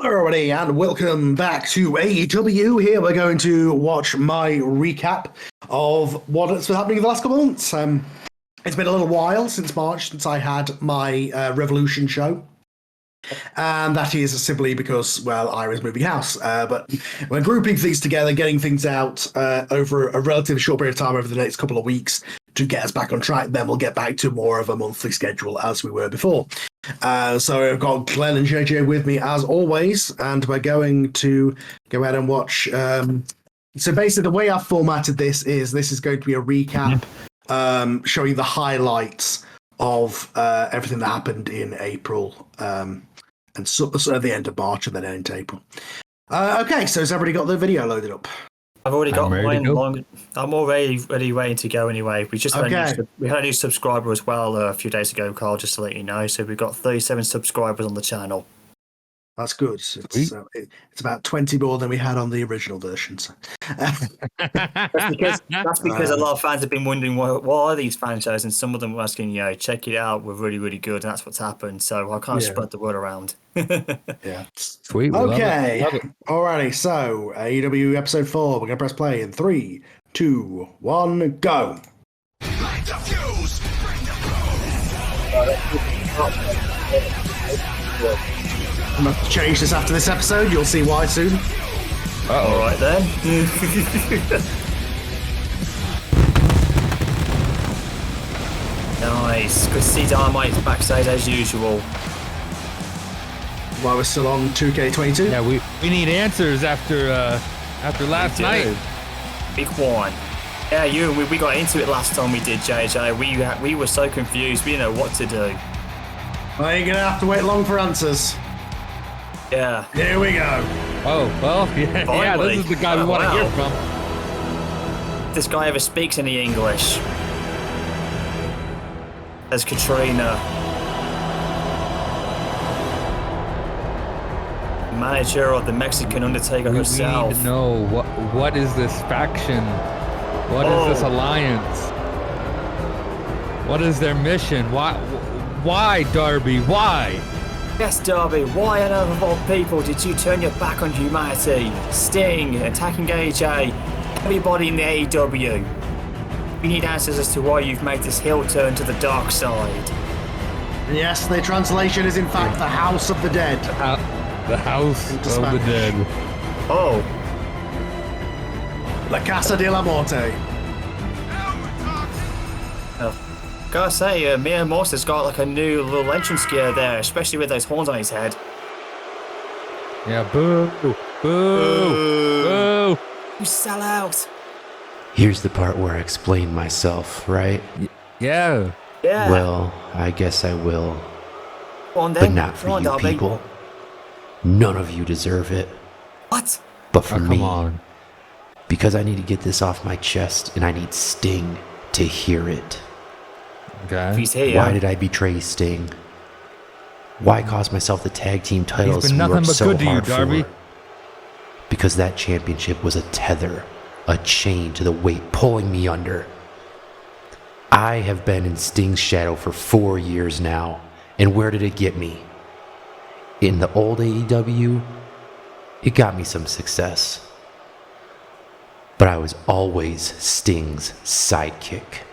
Hello everybody and welcome back to AEW. Here we're going to watch my recap of what's been happening in the last couple of months. It's been a little while since March since I had my Revolution show. And that is simply because, well, I was moving house. But we're grouping things together, getting things out over a relatively short period of time over the next couple of weeks to get us back on track. Then we'll get back to more of a monthly schedule as we were before. So I've got Glen and JJ with me as always, and we're going to go ahead and watch. So basically, the way I've formatted this is going to be a recap, showing the highlights of everything that happened in April, and sort of the end of March and then into April. Okay, so has everybody got the video loaded up? I've already got mine. I'm already ready to go anyway. We just had a new subscriber as well a few days ago, Karl, just to let you know. So we've got 37 subscribers on the channel. That's good. It's about 20 more than we had on the original version. So. that's because a lot of fans have been wondering what are these franchises, and some of them were asking, check it out. We're really, really good, and that's what's happened. So I can't spread the word around. Yeah. Sweet. Okay. Love it. Alrighty. So AEW episode 4. We're gonna press play in 3, 2, 1, go. Light the fuse. Bring the I'm going to change this after this episode. You'll see why soon. All right then. Nice. Good to see Dynamite backstage as usual. While we're still on 2K22. Yeah, we need answers after last night. Big one. Yeah, we got into it last time we did, JJ. We were so confused. We didn't know what to do. Well, you're going to have to wait long for answers. Yeah. Here we go. Oh, well, yeah, this is the guy we want to hear from. If this guy ever speaks any English. There's Katrina. Manager of the Mexican Undertaker herself. We need to know what is this faction? What is this alliance? What is their mission? Why, Darby? Why? Yes, Darby, why on earth of all people did you turn your back on humanity? Sting, attacking AJ, everybody in the AEW. We need answers as to why you've made this heel turn to the dark side. Yes, the translation is in fact the House of the Dead. The House of the Dead. Oh. La Casa de la Muerte. Gotta say, Mia Morse's got like a new little entrance gear there, especially with those horns on his head. Yeah, boo, boo, boo. You sell out. Here's the part where I explain myself, right? Yeah. Well, I guess I will. On then. But not for you people. None of you deserve it. What? But for me. Come on. Because I need to get this off my chest, and I need Sting to hear it. Okay. He's here. Why did I betray Sting? Why cost myself the tag team titles? He's been nothing but good to you, Darby. Because that championship was a tether, a chain to the weight pulling me under. I have been in Sting's shadow for 4 years now, and where did it get me? In the old AEW, it got me some success. But I was always Sting's sidekick.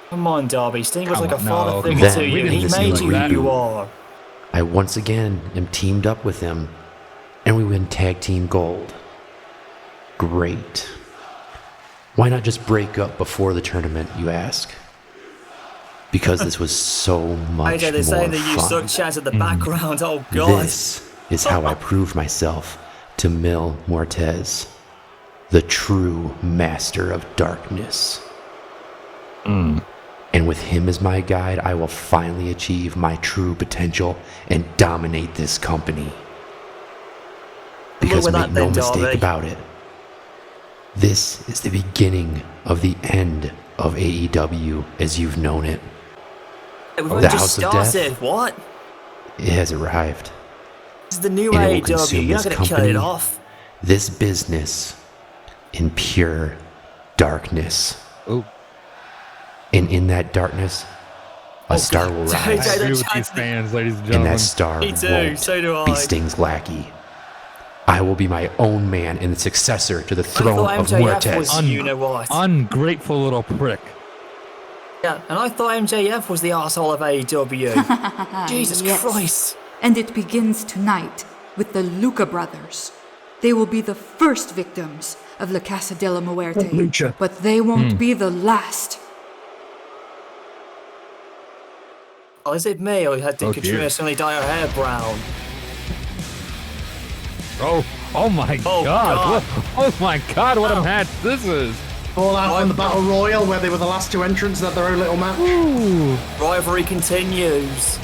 Come on, Darby. Sting was like a father Then, figure to you. He in this made new you who you reboot, are. I once again am teamed up with him, and we win tag team gold. Great. Why not just break up before the tournament, you ask? Because this was so much AJ, they're saying that you fun. suck chance at the background. Oh, God. This is how I prove myself to Mil Muertes, the true master of darkness. And with him as my guide, I will finally achieve my true potential and dominate this company. Because make no mistake about it, this is the beginning of the end of AEW as you've known it. We've only just started. What? It has arrived. This is the new And it will AEW. consume You're not this going to cut company, it off. this business, in pure darkness. Oh. And in that darkness, a star will JJ, rise. I agree with these fans, ladies and And gentlemen. that star Me too, won't so do I. be Sting's lackey. I will be my own man and the successor to the throne I of thought MJF Muertes. was you know what. Ungrateful little prick. Yeah, and I thought MJF was the arsehole of AEW. Jesus Yes. Christ. And it begins tonight with the Luca brothers. They will be the first victims of La Casa de la Muerte, Lucha. but they won't be the last. Oh, is it me, or did Oh, Katrina dear. suddenly dye her hair brown? Oh my Oh, God. God. Oh my God, what a match this is. All out on the Battle Royal, where they were the last two entrants and had their own little match. Ooh. Rivalry continues.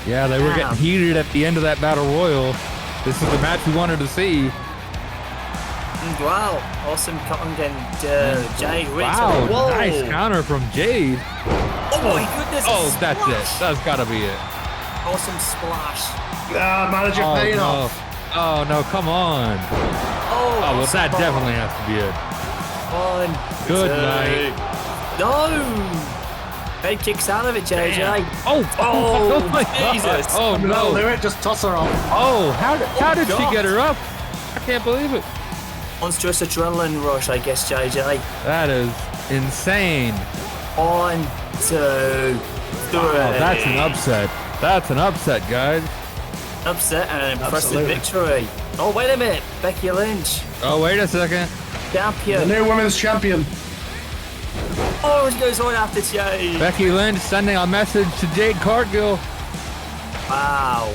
Yeah, they were Damn. getting heated at the end of that battle royal. This is the match we wanted to see. Wow, awesome cotton and Jade Ritz. Wow, Whoa. nice counter from Jade. Oh my goodness. a Oh, that's splash. it. That's gotta be it. Awesome splash. Manager Oh paying no. off. Oh no, come on. Oh, Oh, well, that spot. definitely has to be it. 1, Good 2. night. No. Head kicks out of it, JJ. Oh, Oh, my God. Jesus. Oh That'll do no. it, just toss her off. Oh, how did she God. get her up? I can't believe it. Monstrous adrenaline rush, I guess, JJ. That is insane. 1, 2, 3. Oh, that's an upset. That's an upset, guys. Upset and an impressive Absolutely. victory. Oh, wait a minute. Becky Lynch. Oh, wait a second. The Champion. new women's champion. Oh, she goes right after Jade. Becky Lynch sending a message to Jade Cargill. Wow.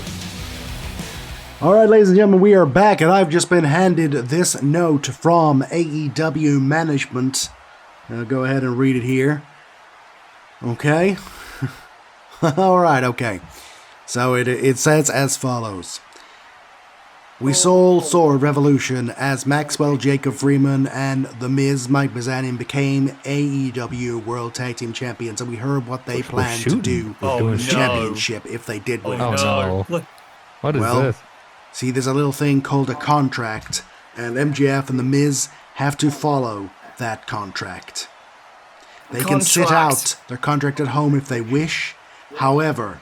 All right, ladies and gentlemen, we are back, and I've just been handed this note from AEW management. I'll go ahead and read it here. Okay. All right, okay. So it says as follows. We saw Revolution as Maxwell Jacob Freeman and The Miz Mike Bazanian became AEW World Tag Team Champions, and we heard what they planned to do We're Oh, doing no. shit. championship if they did win. Oh, no. Look, What is Well, this? See, there's a little thing called a contract, and MJF and The Miz have to follow that contract. They can sit Contract. out their contract at home if they wish. However,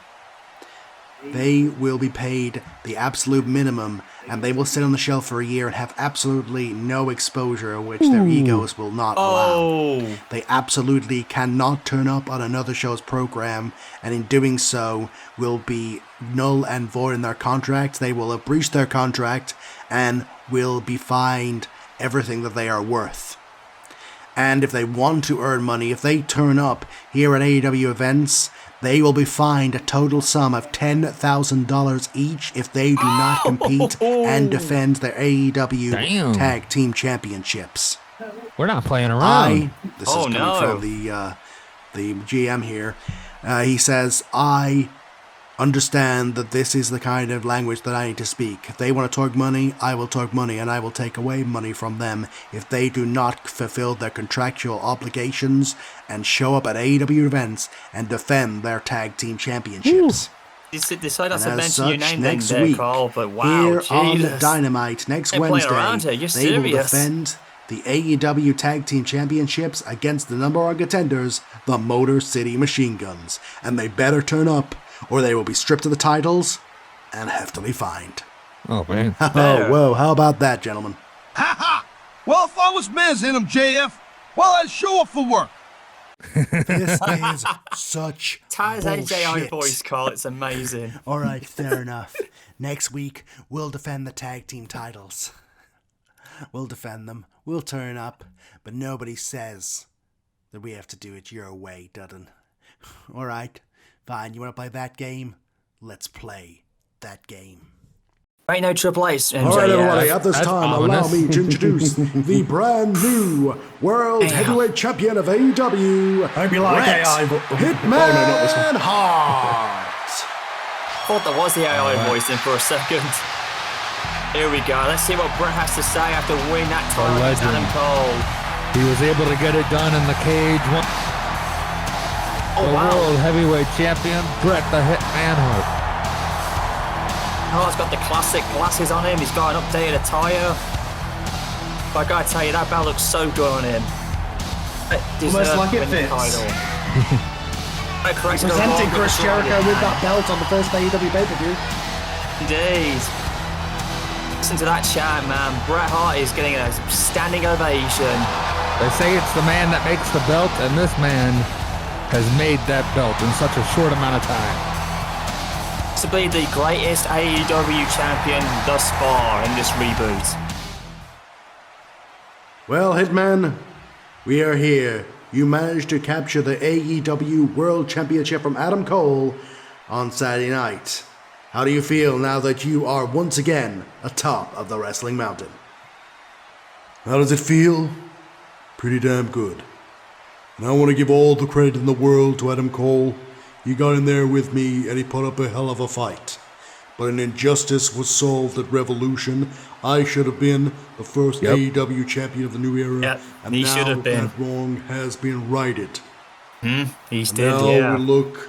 they will be paid the absolute minimum, and they will sit on the shelf for a year and have absolutely no exposure, which their egos will not allow. oh. They absolutely cannot turn up on another show's program, and in doing so will be null and void in their contract. They will have breached their contract and will be fined everything that they are worth. And if they want to earn money, if they turn up here at AEW events, they will be fined a total sum of $10,000 each if they do not compete and defend their AEW Damn. Tag Team Championships. We're not playing around. This Oh, is coming no. from the GM here. He says, I understand that this is the kind of language that I need to speak. If they want to talk money, I will talk money, and I will take away money from them if they do not fulfill their contractual obligations and show up at AEW events and defend their tag team championships. Decide not And to as mention your such, name next then, week, Carl, but wow, here on Jesus. Dynamite next Ain't playing around Wednesday, here, you're they will serious. defend the AEW Tag Team Championships against the number one contenders, the Motor City Machine Guns. And they better turn up, or they will be stripped of the titles and heftily fined. Oh, man. Oh, whoa, how about that, gentlemen? Ha ha! Well, if I was Miz in him, JF, well, I'd show up for work. This is such Ty's AJI bullshit. voice, Carl, it's amazing. All right, fair enough. Next week, we'll defend the tag team titles. We'll defend them. We'll turn up. But nobody says that we have to do it your way, Dudden. All right, fine. You want to play that game? Let's play that game. Ain't no Triple H, MJF. All right, everybody, at this That's time, allow ominous. me to introduce the brand new World Heavyweight Champion of AEW, Hope you like Bret AI. Hitman Hart. Thought that was the AI voice then for a second. Here we go. Let's see what Bret has to say after winning that title against legend. Adam Cole. He was able to get it done in the cage. Oh, The wow. World Heavyweight Champion, Bret the Hitman Hart. Oh, he's got the classic glasses on him. He's got an updated attire. But I gotta tell you, that belt looks so good on him. Almost like it fits. Presenting Chris Jericho with that belt on the first AEW pay-per-view. Indeed. Listen to that chant, man. Bret Hart is getting a standing ovation. They say it's the man that makes the belt, and this man has made that belt in such a short amount of time. Possibly the greatest AEW champion thus far in this reboot. Well, Hitman, we are here. You managed to capture the AEW World Championship from Adam Cole on Saturday night. How do you feel now that you are once again atop of the Wrestling Mountain? How does it feel? Pretty damn good. And I want to give all the credit in the world to Adam Cole. He got in there with me and he put up a hell of a fight. But an injustice was solved at Revolution. I should have been the first AEW champion of the new era. Yep, and he now should have been. that wrong has been righted. He did, Now we look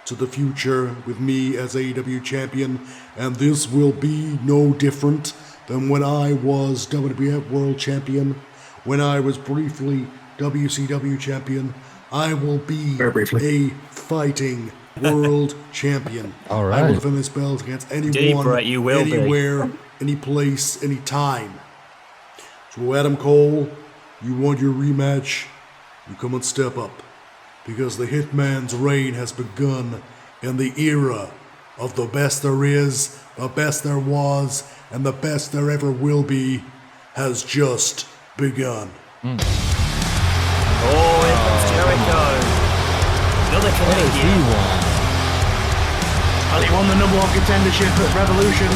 to the future with me as AEW champion, and this will be no different than when I was WWF World Champion, when I was briefly WCW champion. I will be a fighting world champion. All right. I will defend this belt against anyone, Brett, you will anywhere, any place, any time. So Adam Cole, you want your rematch? You come and step up. Because the Hitman's reign has begun, and the era of the best there is, the best there was, and the best there ever will be has just begun. Oh, here comes Jericho. Another Canadian. Well, he won the #1 contendership at Revolution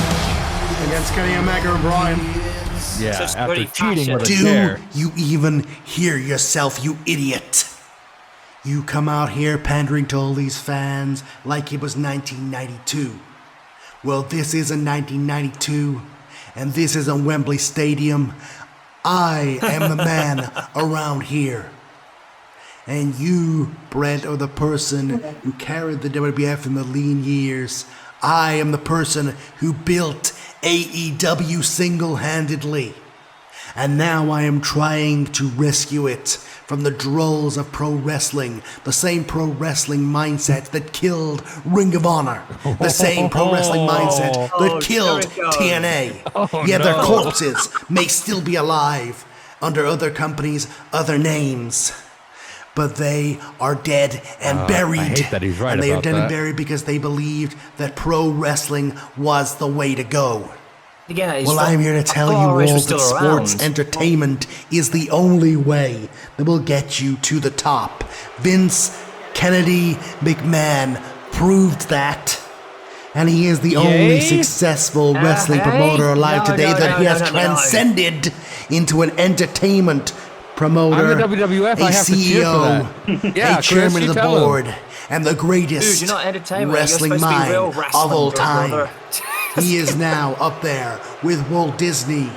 against Kenny Omega and Bryan. Yeah, Such after pretty cheating with a Do chair. you even hear yourself, you idiot? You come out here pandering to all these fans like it was 1992. Well, this isn't 1992, and this isn't Wembley Stadium. I am the man around here. And you, Brent, are the person who carried the WWF in the lean years. I am the person who built AEW single-handedly. And now I am trying to rescue it from the drolls of pro wrestling, the same pro wrestling mindset that killed Ring of Honor, the same pro wrestling mindset that killed TNA. Yet their corpses may still be alive under other companies, other names. But they are dead and buried. I hate that he's right and they are about dead that. and buried because they believed that pro wrestling was the way to go. Again, Well, I'm here to tell you all that sports entertainment is the only way that will get you to the top. Vince Kennedy McMahon proved that. And he is the only successful wrestling promoter alive today that he has transcended into an entertainment promoter, I'm the WWF, a I have to cheer for CEO, that. Yeah, a chairman Chris, of the you tell him. board, and the greatest Dude, you're not entertainment. wrestling You're supposed to be mind real of wrestling, all time. brother. He is now up there with Walt Disney,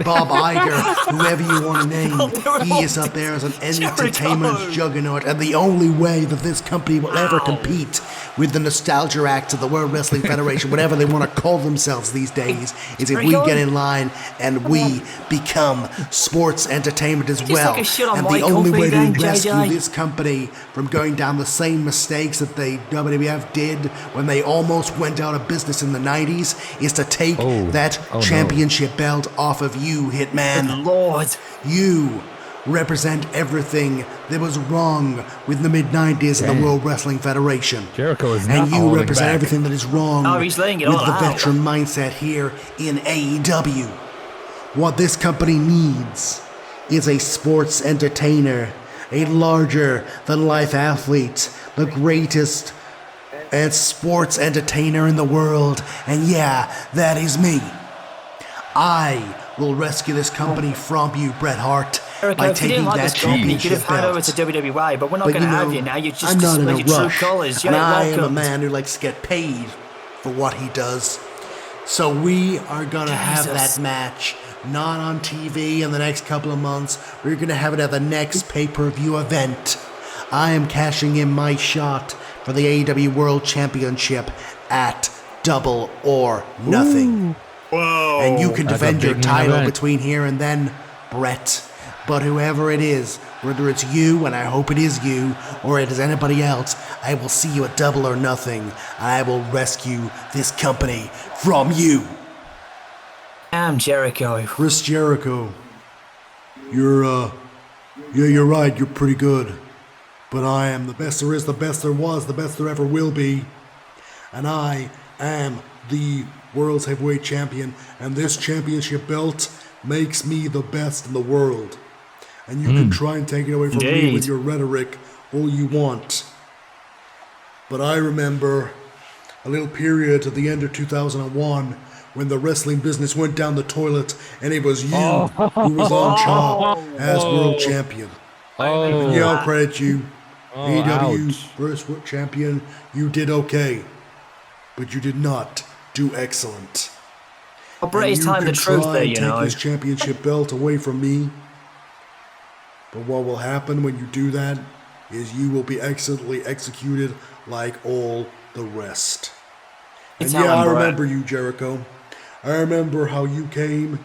Bob Iger, whoever you want to name. He is up there as an entertainment juggernaut, and the only way that this company will ever compete with the nostalgia acts of the World Wrestling Federation, whatever they want to call themselves these days, is if we get in line and we become sports entertainment as well. Like a shit on And my the only company way to then, rescue JJ. this company from going down the same mistakes that the WWF did when they almost went out of business in the 90s is to take that championship belt off of you, Hitman. Lord. You represent everything that was wrong with the mid-90s in the World Wrestling Federation. Jericho is not And you holding represent back. everything that is wrong Oh, he's laying it with all the out. veteran mindset here in AEW. What this company needs is a sports entertainer, a larger-than-life athlete, the greatest and sports entertainer in the world. And yeah, that is me. I will rescue this company from you, Bret Hart, Eric, by if you taking didn't like that this company, you could championship have handed over belt. to WWA, but we're not But going to you have know, you now. You just I'm not in display a your true rush, colours. and You're I am a welcome. man who likes to get paid for what he does. So we are gonna have Jesus. that match, not on TV in the next couple of months. We're gonna have it at the next pay-per-view event. I am cashing in my shot for the AEW World Championship at Double or Nothing. Whoa. And you can That's a defend your big main title event. between here and then, Brett. But whoever it is, whether it's you, and I hope it is you, or it is anybody else, I will see you at Double or Nothing, and I will rescue this company from you. I'm Jericho. Chris Jericho. You're right, you're pretty good. But I am the best there is, the best there was, the best there ever will be. And I am the world's heavyweight champion, and this championship belt makes me the best in the world. And you can try and take it away from me with your rhetoric all you want. But I remember a little period at the end of 2001 when the wrestling business went down the toilet, and it was you who was on top as world champion. And yeah, I'll credit you. AEW first world champion, you did okay. But you did not do excellent. I'll break his time the truth there, you know. Take this championship belt away from me. But what will happen when you do that is you will be excellently executed like all the rest. And yeah, I remember you, Jericho. I remember how you came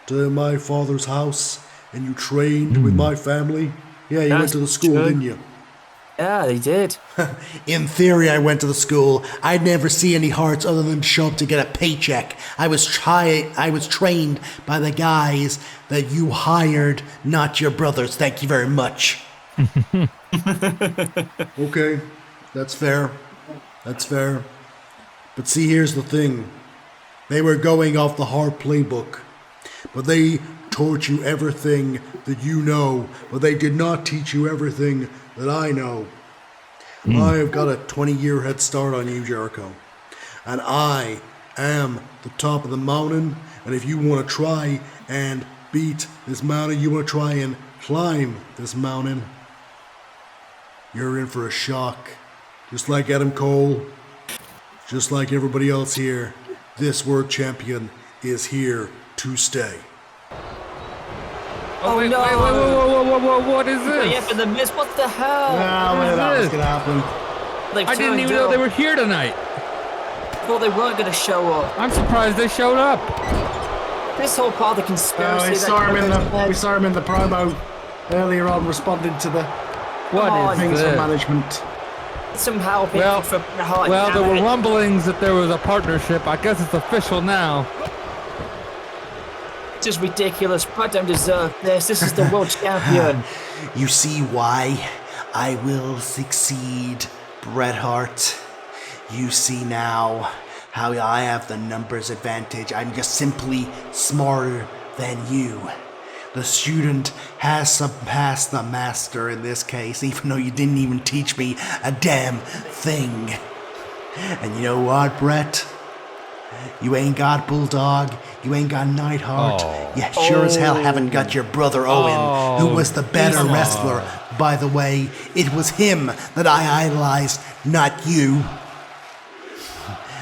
to my father's house and you trained with my family. Yeah, you went to the school, didn't you? Yeah, they did. In theory, I went to the school. I'd never see any hearts other than show up to get a paycheck. I was trained by the guys that you hired, not your brothers. Thank you very much. Okay, that's fair. That's fair. But see, here's the thing. They were going off the hard playbook, but they taught you everything that you know, but they did not teach you everything that I know. I've got a 20-year head start on you, Jericho. And I am the top of the mountain, and if you want to try and beat this mountain, you want to try and climb this mountain, you're in for a shock. Just like Adam Cole, just like everybody else here, this world champion is here to stay. Oh, wait, no! Wait, what is this? Yeah, for the Miz, what the hell? I knew that was gonna happen. I didn't even know they were here tonight. Well, they weren't going to show up. I'm surprised they showed up. This whole part of the conspiracy. We saw him in the promo earlier on, responding to the things from management. Somehow, well, there were rumblings that there was a partnership. I guess it's official now. Just ridiculous. Brett don't deserve this. This is the world champion. You see why I will succeed, Bret Hart. You see now how I have the numbers advantage. I'm just simply smarter than you. The student has surpassed the master in this case, even though you didn't even teach me a damn thing. And you know what, Bret? You ain't got Bulldog, you ain't got Neidhart, you sure as hell haven't got your brother Owen, who was the better wrestler. By the way, it was him that I idolized, not you.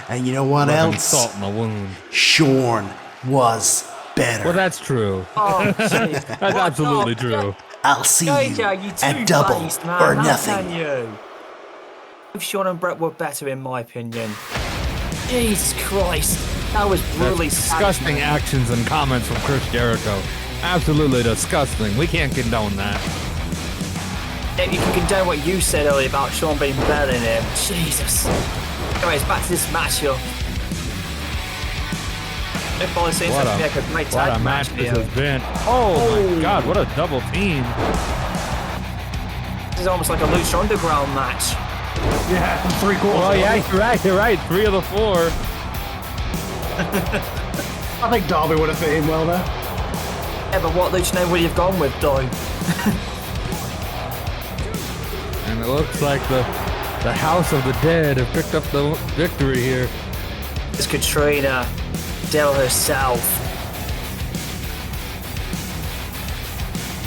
And you know what else? Salt in the wound. Sean was better. Well, that's true. That's absolutely true. I'll see you at Double or Nothing. If Sean and Bret were better, in my opinion. Jesus Christ, that was brutally disgusting actions and comments from Chris Jericho. Absolutely disgusting. We can't condone that. Yeah, you can condone what you said earlier about Sean being better than him. Jesus. Anyways, back to this matchup. What a match this has been. Oh my God, what a double team. This is almost like a Lucha Underground match. Yeah, 3/4. Oh yeah, you're right. 3 of the 4. I think Darby would have fit in well there. Yeah, but what Lucha name would you have gone with, though? And it looks like the House of the Dead have picked up the victory here. It's Katrina Del herself.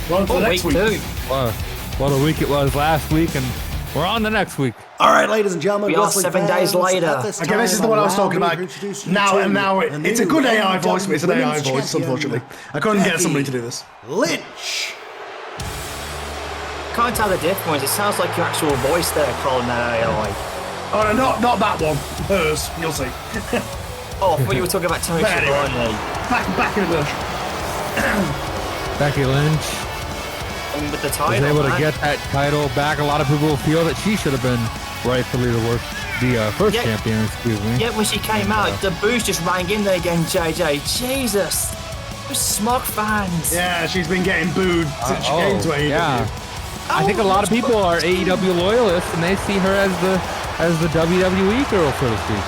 Well, next week. What a week it was last week, and we're on the next week. All right, ladies and gentlemen. We are 7 days later. Okay, this is the one I was talking about. Now it's a good AI voice, but it's an AI voice, unfortunately. I couldn't get somebody to do this. Lynch. Can't tell the difference. It sounds like your actual voice there, Karl, in that AI. Oh, no, not that one. Hers. You'll see. Oh, I thought you were talking about Tony Schiavone. Back in Lynch. Becky Lynch. I mean, with the title, was able to get that title back. A lot of people feel that she should have been rightfully the The first Yeah. champion, excuse me. Yeah, when she came out, the boos just rang in there again, JJ. Jesus. Those smug fans. Yeah, she's been getting booed since she came to AEW. Yeah. I think a lot of people are AEW loyalists, and they see her as the WWE girl, so to speak.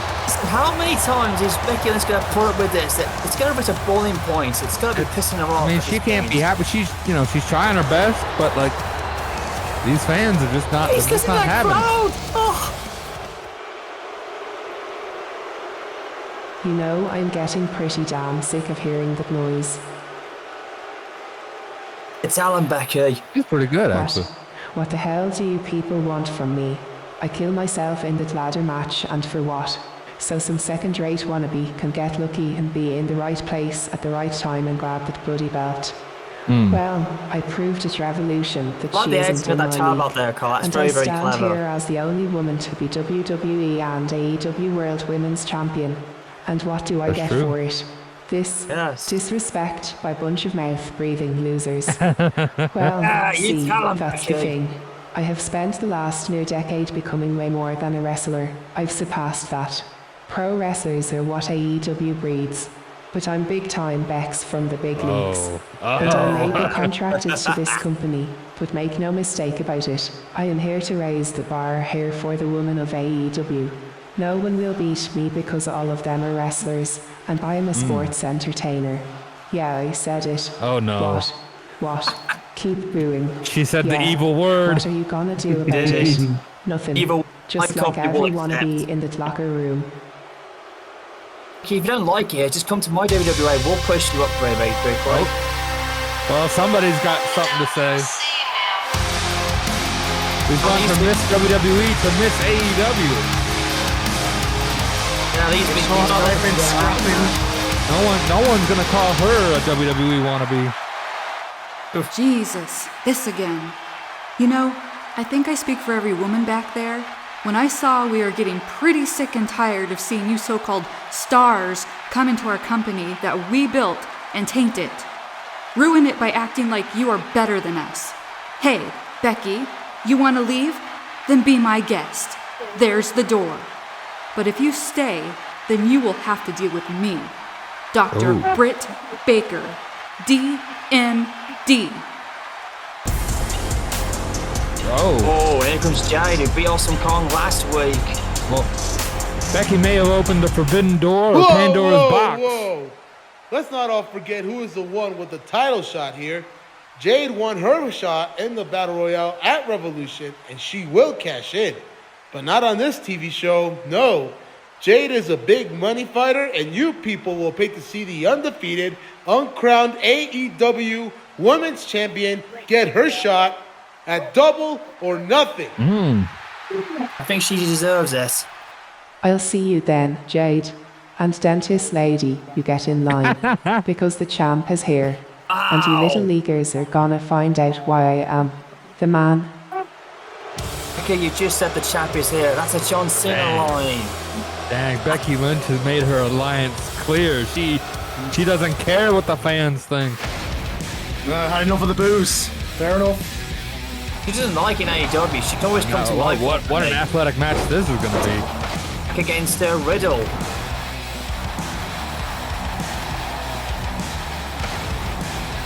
How many times is Becky Lynch going to put up with this? It's going to reach a boiling point. It's going to be pissing her off. I mean, she can't be happy. She's trying her best, but like these fans are just not. He's They're just not having it. Oh. You know, I'm getting pretty damn sick of hearing that noise. It's Alan, Becky. She's pretty good, actually. What the hell do you people want from me? I kill myself in the ladder match, and for what? So some second-rate wannabe can get lucky and be in the right place at the right time and grab that bloody belt. Well, I proved at Revolution that Like she the isn't edge in of my that tab league. out there, Karl. That's And very, I very stand clever. here as the only woman to be WWE and AEW World Women's Champion. And what do I That's get true. for it? This Yes. disrespect by a bunch of mouth-breathing losers. Well, you see, tell 'em, that's the Becky. thing. I have spent the last near decade becoming way more than a wrestler. I've surpassed that. Pro wrestlers are what AEW breeds. But I'm big-time Bex from the big leagues. And I may be contracted to this company, but make no mistake about it, I am here to raise the bar here for the women of AEW. No one will beat me because all of them are wrestlers, and I am a sports entertainer. Yeah, I said it. Oh, no. What? Keep booing. She said the Yeah. evil word. What are you gonna do about did. it? Nothing. Evil. Just My like company will every wannabe accept. in the locker room. Okay, if you don't like it, just come to my WWA. We'll push you up very, very quickly. Well, somebody's got something to say. We've gone from Miss WWE to Miss AEW. Yeah, these big They've been scrapping. No one's gonna call her a WWE wannabe. Jesus, this again. You know, I think I speak for every woman back there when I saw we were getting pretty sick and tired of seeing you so-called stars come into our company that we built and taint it. Ruin it by acting like you are better than us. Hey, Becky, you want to leave? Then be my guest. There's the door. But if you stay, then you will have to deal with me, Dr. Britt Baker, DMD. Oh, here comes Jade, who beat Awesome Kong last week. Well, Becky may have opened the forbidden door or Pandora's box. Whoa. Let's not all forget who is the one with the title shot here. Jade won her shot in the Battle Royale at Revolution, and she will cash in. But not on this TV show, no. Jade is a big money fighter, and you people will pay to see the undefeated, uncrowned AEW Women's Champion get her shot at Double or Nothing. I think she deserves this. I'll see you then, Jade. And dentist lady, you get in line. Because the champ is here. And you little leaguers are gonna find out why I am the man. Okay, you just said the champ is here. That's a John Cena line. Dang, Becky Lynch has made her alliance clear. She doesn't care what the fans think. Had enough of the booze. Fair enough. She doesn't like in AEW. She can always come to life. What an athletic match this is going to be. Back against Riddle.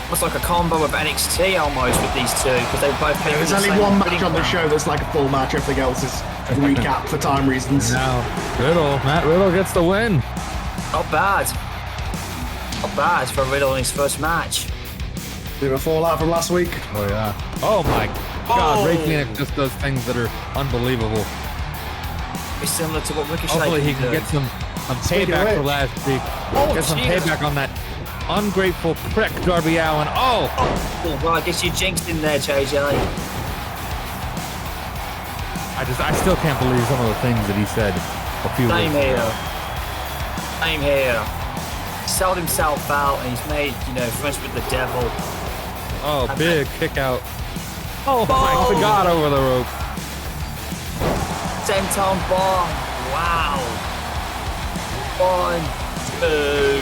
Looks like a combo of NXT almost with these two because they both came There's in the only same one match bidding on the round. show that's like a full match. Everything else is recap for time reasons. Now, Matt Riddle gets the win. Not bad. Not bad for Riddle in his first match. Bit of a fallout from last week. Oh, yeah. Oh, my God. Oh. Ray Phoenix just does things that are unbelievable. It's similar to what Ricochet Hopefully he do. can get some Speaking of payback for which. last week. Oh, Get some Jesus. payback on that ungrateful prick Darby Allin. Oh! Oh, well, I guess you jinxed in there, JJ. I still can't believe some of the things that he said a few Same weeks here. ago. Same here. He sold himself out and he's made, friends with the devil. Oh, big kick out. Oh my God, over the rope. Senton bomb. Wow. 1, 2,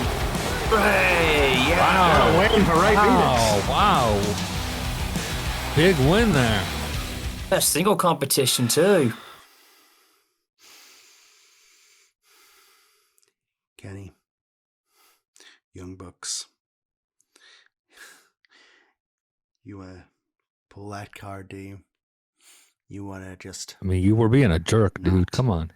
3. Yeah. Wow. Waiting for Ray Phoenix. Oh, wow. Big win there. A single competition too. Kenny. Young Bucks. You want to pull that card, do you? You want to just... I mean, you were being a jerk, dude. Come on.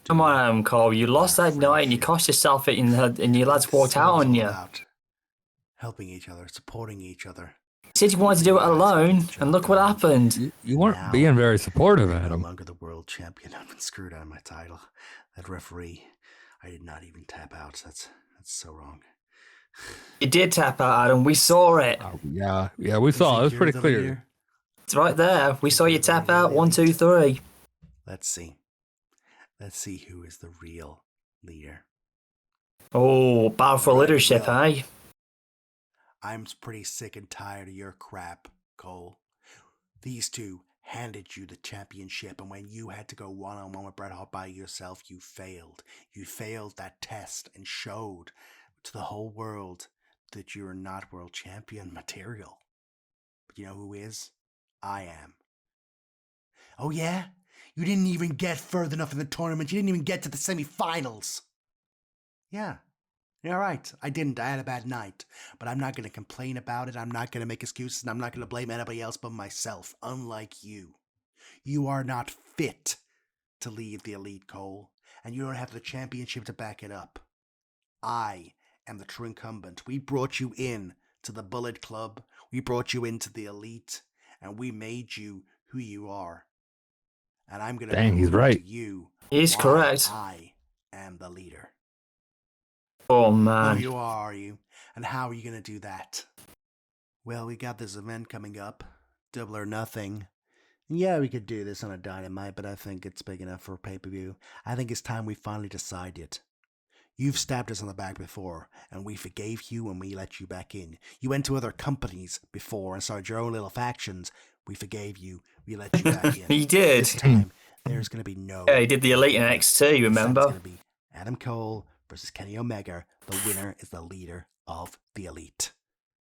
Come on, Karl. You lost that night and you cost yourself it and your lads walked out on you. Helping each other, supporting each other. You said you wanted to do it alone, and look what happened. You weren't being very supportive, I'm Adam. no longer the world champion. I've been screwed out of my title. That referee, I did not even tap out. That's so wrong. You did tap out, Adam. We saw it. Yeah, we saw it. It was pretty clear. It's right there. We saw you tap out. 1, 2, 3. Let's see. Let's see who is the real leader. Oh, battle for leadership, eh? I'm pretty sick and tired of your crap, Cole. These two handed you the championship, and when you had to go one-on-one with Bret Hart by yourself, you failed. You failed that test and showed to the whole world that you're not world champion material. But you know who is? I am. Oh yeah? You didn't even get further enough in the tournament. You didn't even get to the semifinals. Yeah. You're right. I didn't. I had a bad night. But I'm not going to complain about it. I'm not going to make excuses. And I'm not going to blame anybody else but myself. Unlike you. You are not fit to leave the Elite, Cole. And you don't have the championship to back it up. I am the true incumbent. We brought you in to the Bullet Club. We brought you into the Elite. And we made you who you are. And I'm going to Dang, he's right. to you. He's correct. I am the leader. Oh, man. Who you are you? And how are you going to do that? Well, we got this event coming up. Double or Nothing. And yeah, we could do this on a Dynamite, but I think it's big enough for a pay-per-view. I think it's time we finally decide it. You've stabbed us on the back before, and we forgave you and we let you back in. You went to other companies before and started your own little factions. We forgave you. We let you back in. He did. This time, there's going to be no... Yeah, he did the Elite in NXT, remember? It's going to be Adam Cole versus Kenny Omega. The winner is the leader of the Elite.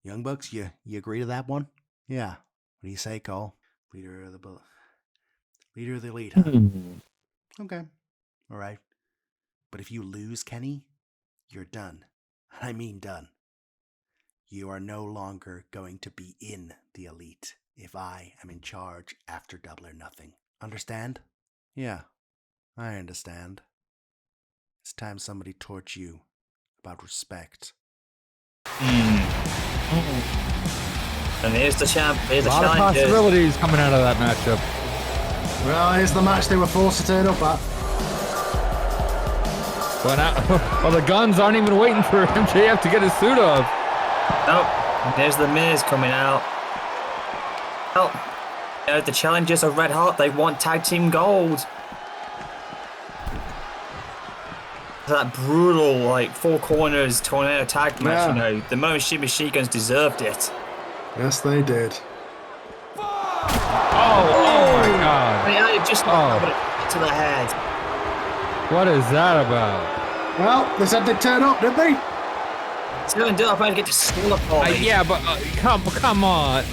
Young Bucks, you agree to that one? Yeah. What do you say, Cole? Leader of the Elite, huh? Okay. All right. But if you lose, Kenny, you're done. I mean done. You are no longer going to be in the Elite if I am in charge after Double or Nothing. Understand? Yeah, I understand. It's time somebody taught you about respect. And here's the champ. Here's the A lot of possibilities coming out of that matchup. Well, here's the match they were forced to turn up at. Well, the Guns aren't even waiting for MJF to get his suit off. Nope. And there's the Miz coming out. Well, the challengers of Red Hart, they want tag team gold. That brutal, like, four corners tornado tag match, you know, the Motion Machine Guns deserved it. Yes, they did. Oh my God. I just to the head. What is that about? Well, they said they'd turn up, didn't they? Turned up, I had to get to school party. Yeah, but come on.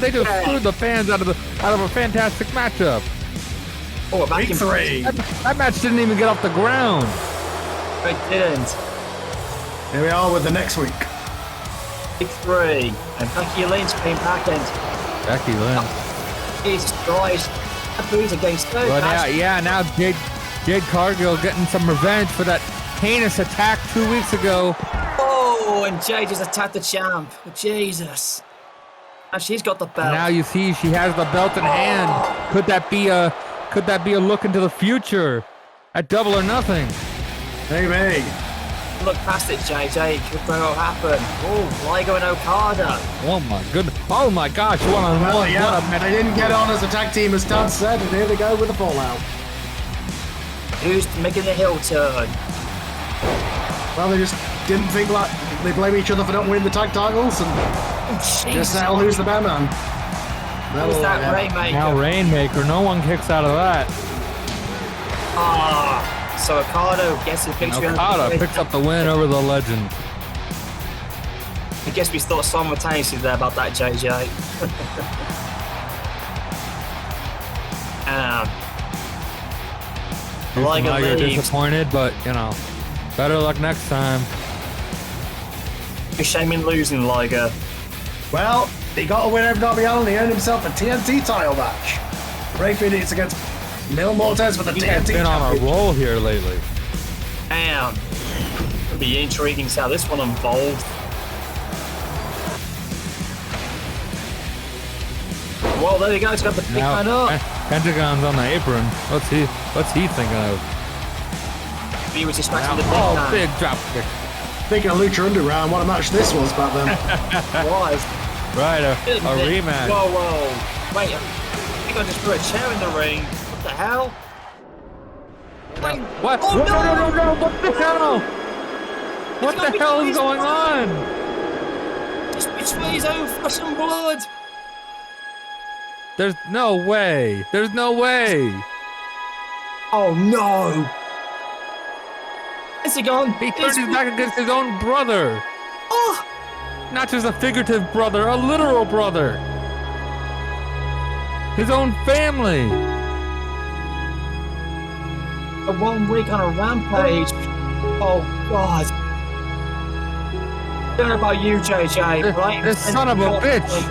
They just screwed the fans out of a fantastic matchup. Oh, back in 3. That match didn't even get off the ground. It didn't. Here we are with the next week. Big 3. And Becky Lynch came back and... Becky Lynch. Jesus Christ. That booze against her. Well, now Jade Cargill getting some revenge for that heinous attack 2 weeks ago. Oh, and Jade just attacked the champ. Jesus. And she's got the belt. Now you see she has the belt in hand. Could that be a look into the future at Double or Nothing? Maybe. Look past it, JJ. Could what will happen. Oh, Ligo and Okada. Oh my goodness. Oh my gosh. One-on-one. Yeah, they didn't get on as a tag team, as Dad said, and here they go with a fallout. Who's making the heel turn? Well, they just didn't think like they blame each other for not winning the tag titles and just settle who's the better man. Who's that Rainmaker? Now Rainmaker. No one kicks out of that. So Okada gets his picture. Okada picks up the win over the Legend. I guess we thought simultaneously there about that, JJ. Now you're disappointed, but you know. Better luck next time. A shame in losing, Liger. Well, he got a win over Darby Allin. He earned himself a TNT title match. Ray Phoenix against Mil Mortez for the TNT He's been on a roll here lately. Damn. It'll be intriguing to see how this one unfolds. Well, there you go. It's got the big man up. Pentagon's on the apron. What's he thinking of? He was distracting the big man. Big drop kick. Speaking of Lucha Underground, what a match this was back then. Was. Right, a rematch. Whoa. Wait, I think I just threw a chair in the ring. What the hell? Wait. What? Oh, no! What the hell? What the hell is going on? Just betray his own flesh and blood. There's no way. There's no way. Oh no. Is he gone? He turned his back against his own brother. Oh. Not just a figurative brother, a literal brother. His own family. A 1 week on a rampage. Oh God. I don't know about you, JJ, right? This son of a bitch.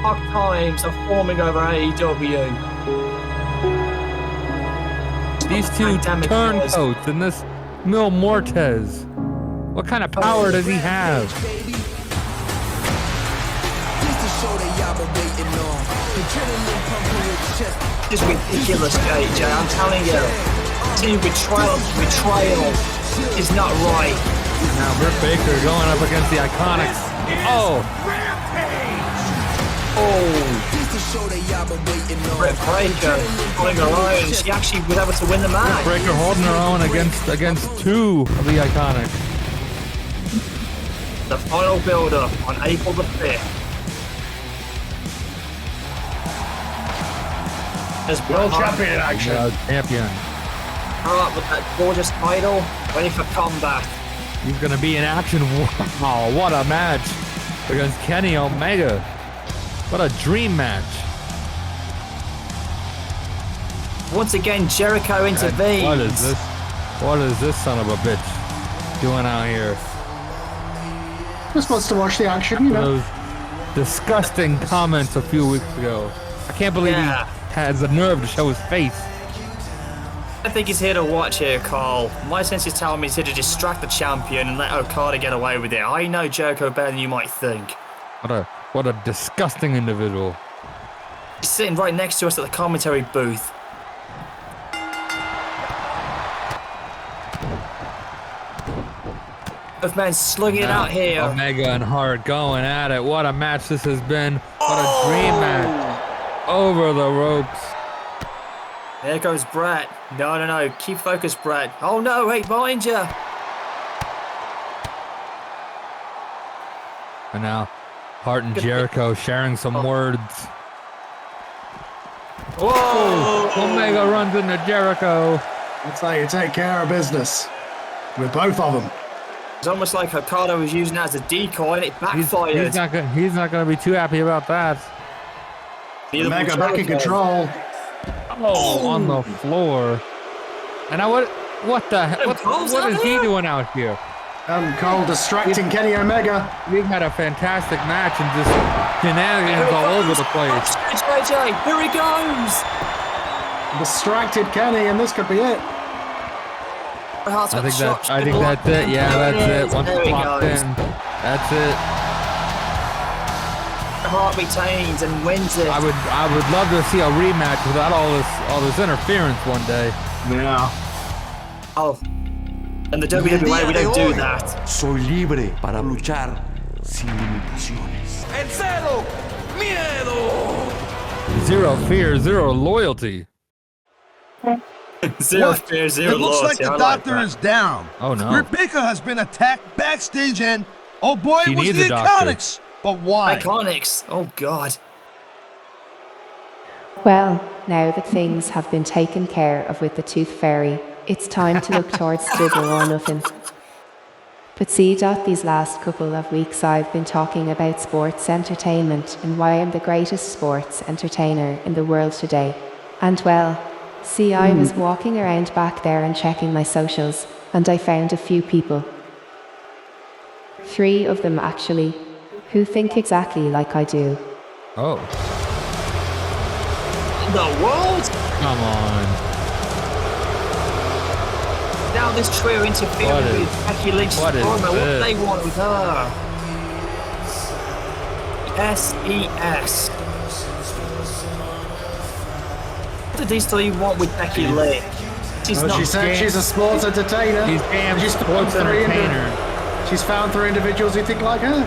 Dark times are forming over AEW. These two turncoats and this Mil Mortez. What kind of power does he have? This is ridiculous, JJ. I'm telling you. Team betrayal is not right. Now Britt Baker going up against the Iconics. Oh! Britt Baker holding her own. She actually was able to win the match. Britt Baker holding her own against two of the Iconics. The final build-up on April the 5th. As World Champion action. Champion. Up with that gorgeous title, ready for combat. He's gonna be in action. Wow, what a match against Kenny Omega. What a dream match. Once again, Jericho intervenes. What is this? What is this son of a bitch doing out here? Just wants to watch the action, you know. Those disgusting comments a few weeks ago. I can't believe he has the nerve to show his face. I think he's here to watch here, Karl. My sense is telling me he's here to distract the champion and let Okada get away with it. I know Jericho better than you might think. What a disgusting individual. He's sitting right next to us at the commentary booth. Both men slugging it out here. Omega and Hart going at it. What a match this has been. What a dream match. Over the ropes. There goes Brett. No. Keep focused, Brett. Oh no, hey, behind you. And now, Hart and Jericho sharing some words. Whoa! Omega runs into Jericho. That's how you take care of business. With both of them. It's almost like Okada was using that as a decoy and it backfired. He's not going to be too happy about that. Omega back in control. Oh, on the floor. And now what is he doing out here? Cole distracting Kenny Omega. We've had a fantastic match and just shenanigans all over the place. JJ, here he goes. Distracted Kenny, and this could be it. I think that's it. Yeah, that's it. Once it's locked in, that's it. Hart retains and wins it. I would love to see a rematch without all this interference one day. Yeah. Oh. And the WWE, we don't do that. Soy libre para luchar sin limitaciones. ¡En cero! ¡Miedo! Zero fear, zero loyalty. Zero fear, zero loyalty. It looks like the doctor is down. Oh no. Rebecca has been attacked backstage and, oh boy, it was the Iconics. But why? Iconics. Oh God. Well, now that things have been taken care of with the Tooth Fairy, it's time to look towards Double or Nothing. But see, these last couple of weeks I've been talking about sports entertainment and why I'm the greatest sports entertainer in the world today. And well, See, I was walking around back there and checking my socials, and I found a few people. 3 of them, actually, who think exactly like I do. Oh. The world? Come on. Now this trio interfering with Becky Lynch's promo. What do they want with her? SES. What do these 3 want with Becky Lynch? She said she's a sports entertainer. She's damn sports entertainer. She's found 3 individuals who think like her.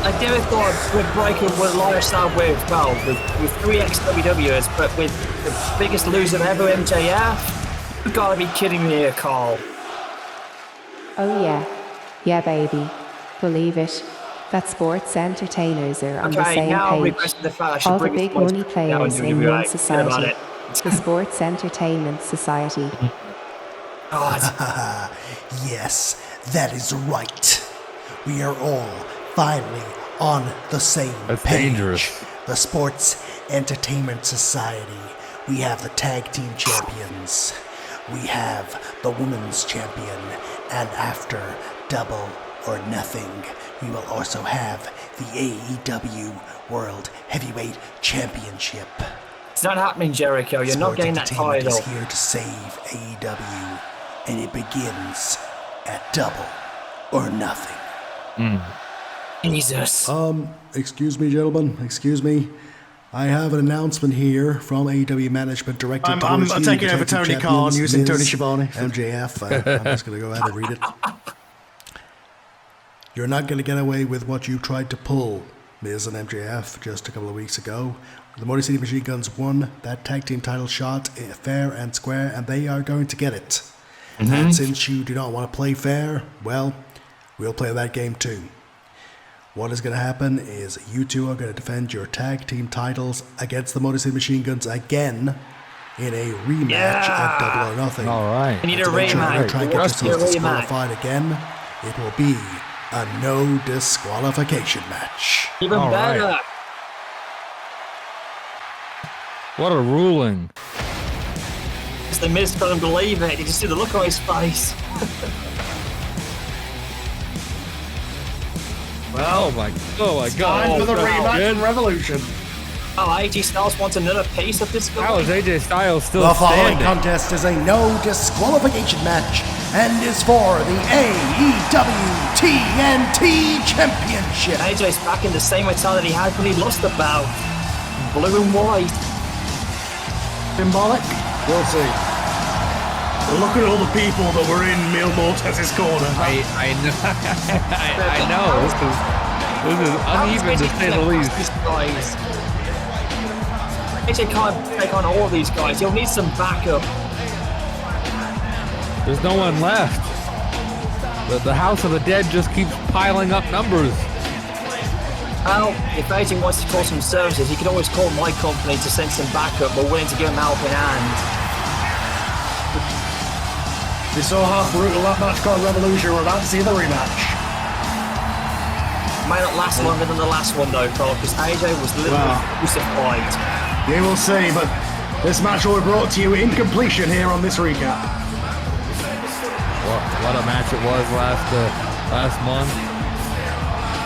I never thought we'd break up with lifestyle with 3 ex-WWers, but with the biggest loser ever, MJF? You gotta be kidding me here, Karl. Oh yeah. Yeah, baby. Believe it. That sports entertainers are on the same page. All the big money players in one society. The Sports Entertainment Society. God. Yes, that is right. We are all finally on the same page. Dangerous. The Sports Entertainment Society. We have the tag team champions. We have the women's champion. And after Double or Nothing, we will also have the AEW World Heavyweight Championship. It's not happening, Jericho. You're not getting that title. Sports Entertainment is here to save AEW, and it begins at Double or Nothing. Jesus. Excuse me, gentlemen. Excuse me. I have an announcement here from AEW Management Director. I'm taking over Tony Khan using Tony Schiavone. MJF. I'm just going to go ahead and read it. You're not going to get away with what you tried to pull, Miz and MJF, just a couple of weeks ago. The Motor City Machine Guns won that tag team title shot fair and square, and they are going to get it. And since you do not want to play fair, well, we'll play that game too. What is going to happen is you two are going to defend your tag team titles against the Motor City Machine Guns again in a rematch at Double or Nothing. All right. I need a rematch. Try and get yourselves disqualified again. It will be a no disqualification match. Even better. Right. What a ruling. It's the Miz couldn't believe it. You can see the look on his face. Well, oh my God. Time for the rematch in Revolution. Oh, AJ Styles wants another piece of this guy. How is AJ Styles still The following standing? contest is a no disqualification match and is for the AEW TNT Championship. AJ's back in the same mentality he had when he lost the bout. Blue and white. Symbolic? We'll see. Look at all the people that were in Mil Mortez's corner. I know. I know. This is uneven to say the least. AJ can't take on all these guys. He'll need some backup. There's no one left. The House of the Dead just keeps piling up numbers. Well, if AJ wants to call some services, he can always call my company to send some backup. We're willing to give him a helping hand. We saw how brutal that match got Revolution. We're about to see the rematch. Might not last longer than the last one though, Karl, because AJ was literally crucified. We will see, but this match will be brought to you in completion here on this recap. What a match it was last month.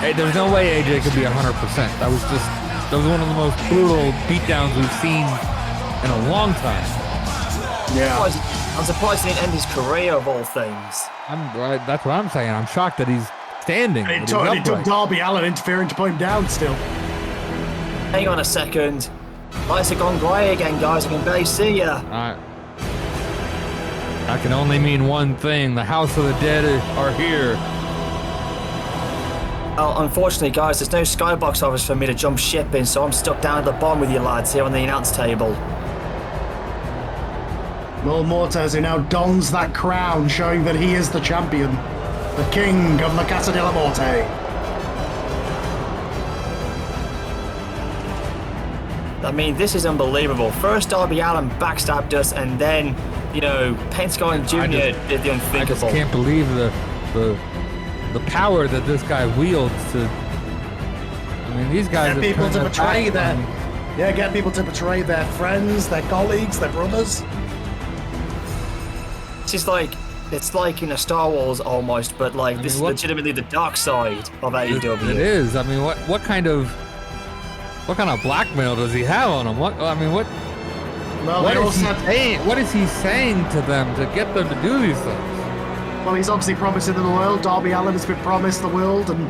Hey, there's no way AJ could be 100%. That was one of the most brutal beatdowns we've seen in a long time. Yeah. I'm surprised he didn't end his career of all things. That's what I'm saying. I'm shocked that he's standing. It took Darby Allin interfering to put him down still. Hang on a second. Lights have gone grey again, guys. I can barely see ya. That can only mean one thing. The House of the Dead are here. Well, unfortunately, guys, there's no skybox office for me to jump ship in, so I'm stuck down at the bottom with you lads here on the announce table. Mil Mortez, who now dons that crown, showing that he is the champion. The king of La Casa de la Morte. I mean, this is unbelievable. First, Darby Allin backstabbed us, and then, Pentagon Jr. did the unthinkable. I just can't believe the power that this guy wields to. I mean, these guys have people to betray them. Yeah, get people to betray their friends, their colleagues, their brothers. It's like in a Star Wars almost, but like this is legitimately the dark side of AEW. It is. I mean, what kind of blackmail does he have on him? What is he saying to them to get them to do these things? Well, he's obviously promising them the world. Darby Allin has been promised the world, and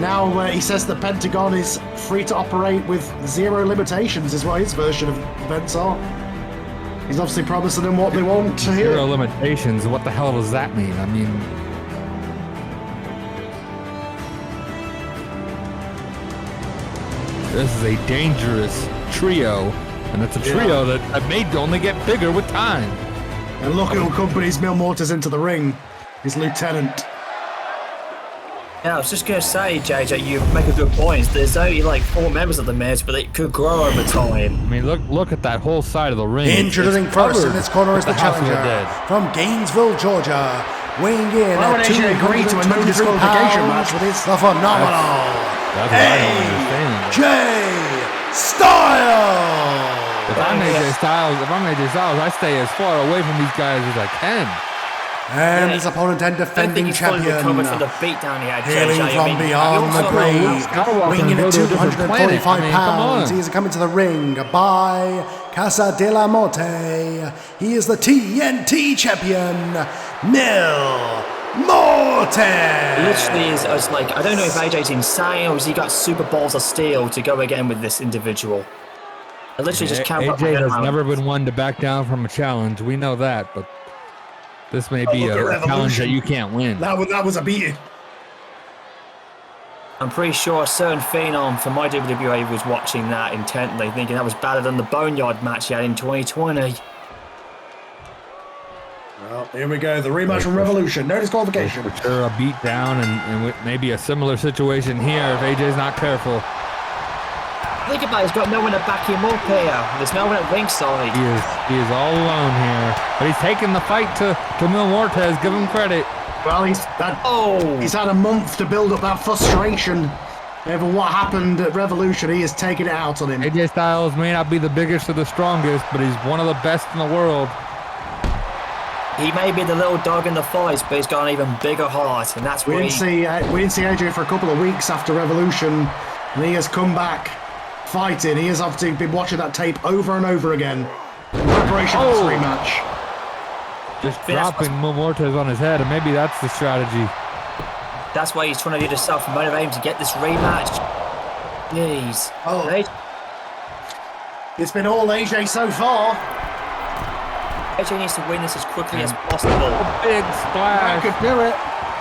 now he says the Pentagon is free to operate with zero limitations, is what his version of events are. He's obviously promising them what they want to hear. Zero limitations. What the hell does that mean? I mean, this is a dangerous trio, and it's a trio that may only get bigger with time. And look who accompanies Mil Muertes into the ring. His lieutenant. Yeah, I was just going to say, JJ, you make a good point. There's only like 4 members of the Miz, but it could grow over time. I mean, look at that whole side of the ring. Introducing first in this corner is the challenger from Gainesville, Georgia. Weighing in at 223 pounds, the phenomenal AJ Styles. If I'm AJ Styles, I stay as far away from these guys as I can. And his opponent and defending champion, from the beatdown he had, hailing from beyond the grave, weighing in at 245 pounds, he is coming to the ring by Casa de la Muerte. He is the TNT champion, Mil Muertes. Literally is like, I don't know if AJ's insane or has he got super balls of steel to go again with this individual. I literally just can't. AJ has never been one to back down from a challenge. We know that, but this may be a challenge that you can't win. That was a beating. I'm pretty sure a certain phenom from my WWE was watching that intently, thinking that was better than the Boneyard match he had in 2020. Well, here we go. The rematch from Revolution. No disqualification. For sure, a beat down and maybe a similar situation here if AJ's not careful. Think about it, he's got no one to back him up here. There's no one at ringside. He is all alone here. But he's taking the fight to Mil Muertes. Give him credit. Well, he's had a month to build up that frustration over what happened at Revolution. He has taken it out on him. AJ Styles may not be the biggest or the strongest, but he's one of the best in the world. He may be the little dog in the fight, but he's got an even bigger heart, and that's we didn't see AJ for a couple of weeks after Revolution, and he has come back fighting. He has obviously been watching that tape over and over again in preparation for this rematch. Just dropping Mil Muertes on his head, and maybe that's the strategy. That's why he's trying to do the self-motivating to get this rematch. Please. It's been all AJ so far. AJ needs to win this as quickly as possible. A big splash. I could do it.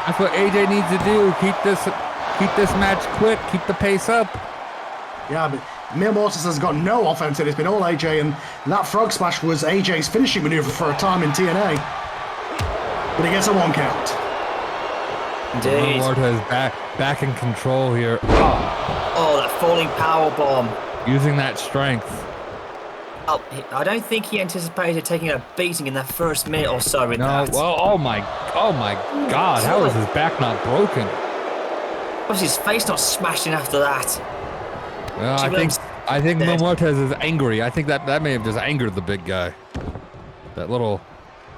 That's what AJ needs to do. Keep this match quick. Keep the pace up. Yeah, but Mil Muertes has got no offense in it. It's been all AJ, and that frog splash was AJ's finishing maneuver for a time in TNA. But he gets a 1 count. Indeed. Mil Muertes back in control here. Oh, that falling power bomb. Using that strength. Oh, I don't think he anticipated taking a beating in that first minute or so with that. Well, oh my God, how is his back not broken? Was his face not smashing after that? Well, I think Mil Muertes is angry. I think that may have just angered the big guy. That little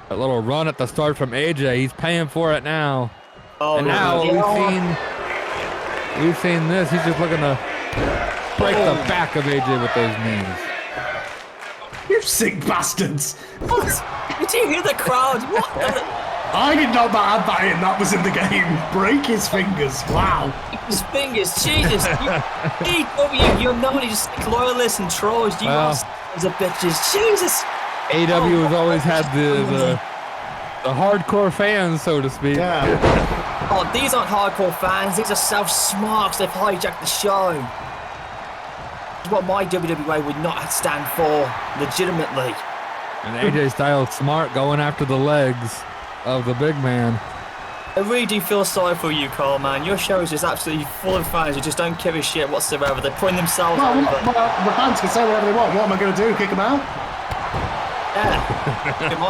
run at the start from AJ, he's paying for it now. Oh, and now we've seen this. He's just looking to break the back of AJ with those knees. You sick bastards! What? Did you hear the crowd? What? I did not add that in. That was in the game. Break his fingers. Wow. His fingers. Jesus. AEW, you're not only just loyalists and trolls. You are sons of bitches. Jesus. AEW has always had the hardcore fans, so to speak. Yeah. Oh, these aren't hardcore fans. These are self-smarks. They've hijacked the show. What my WWE would not stand for, legitimately. And AJ Styles smart going after the legs of the big man. I really do feel sorry for you, Karl, man. Your show is just absolutely full of fans who just don't give a shit whatsoever. They're putting themselves over. Well, the fans can say whatever they want. What am I going to do? Kick them out? Yeah.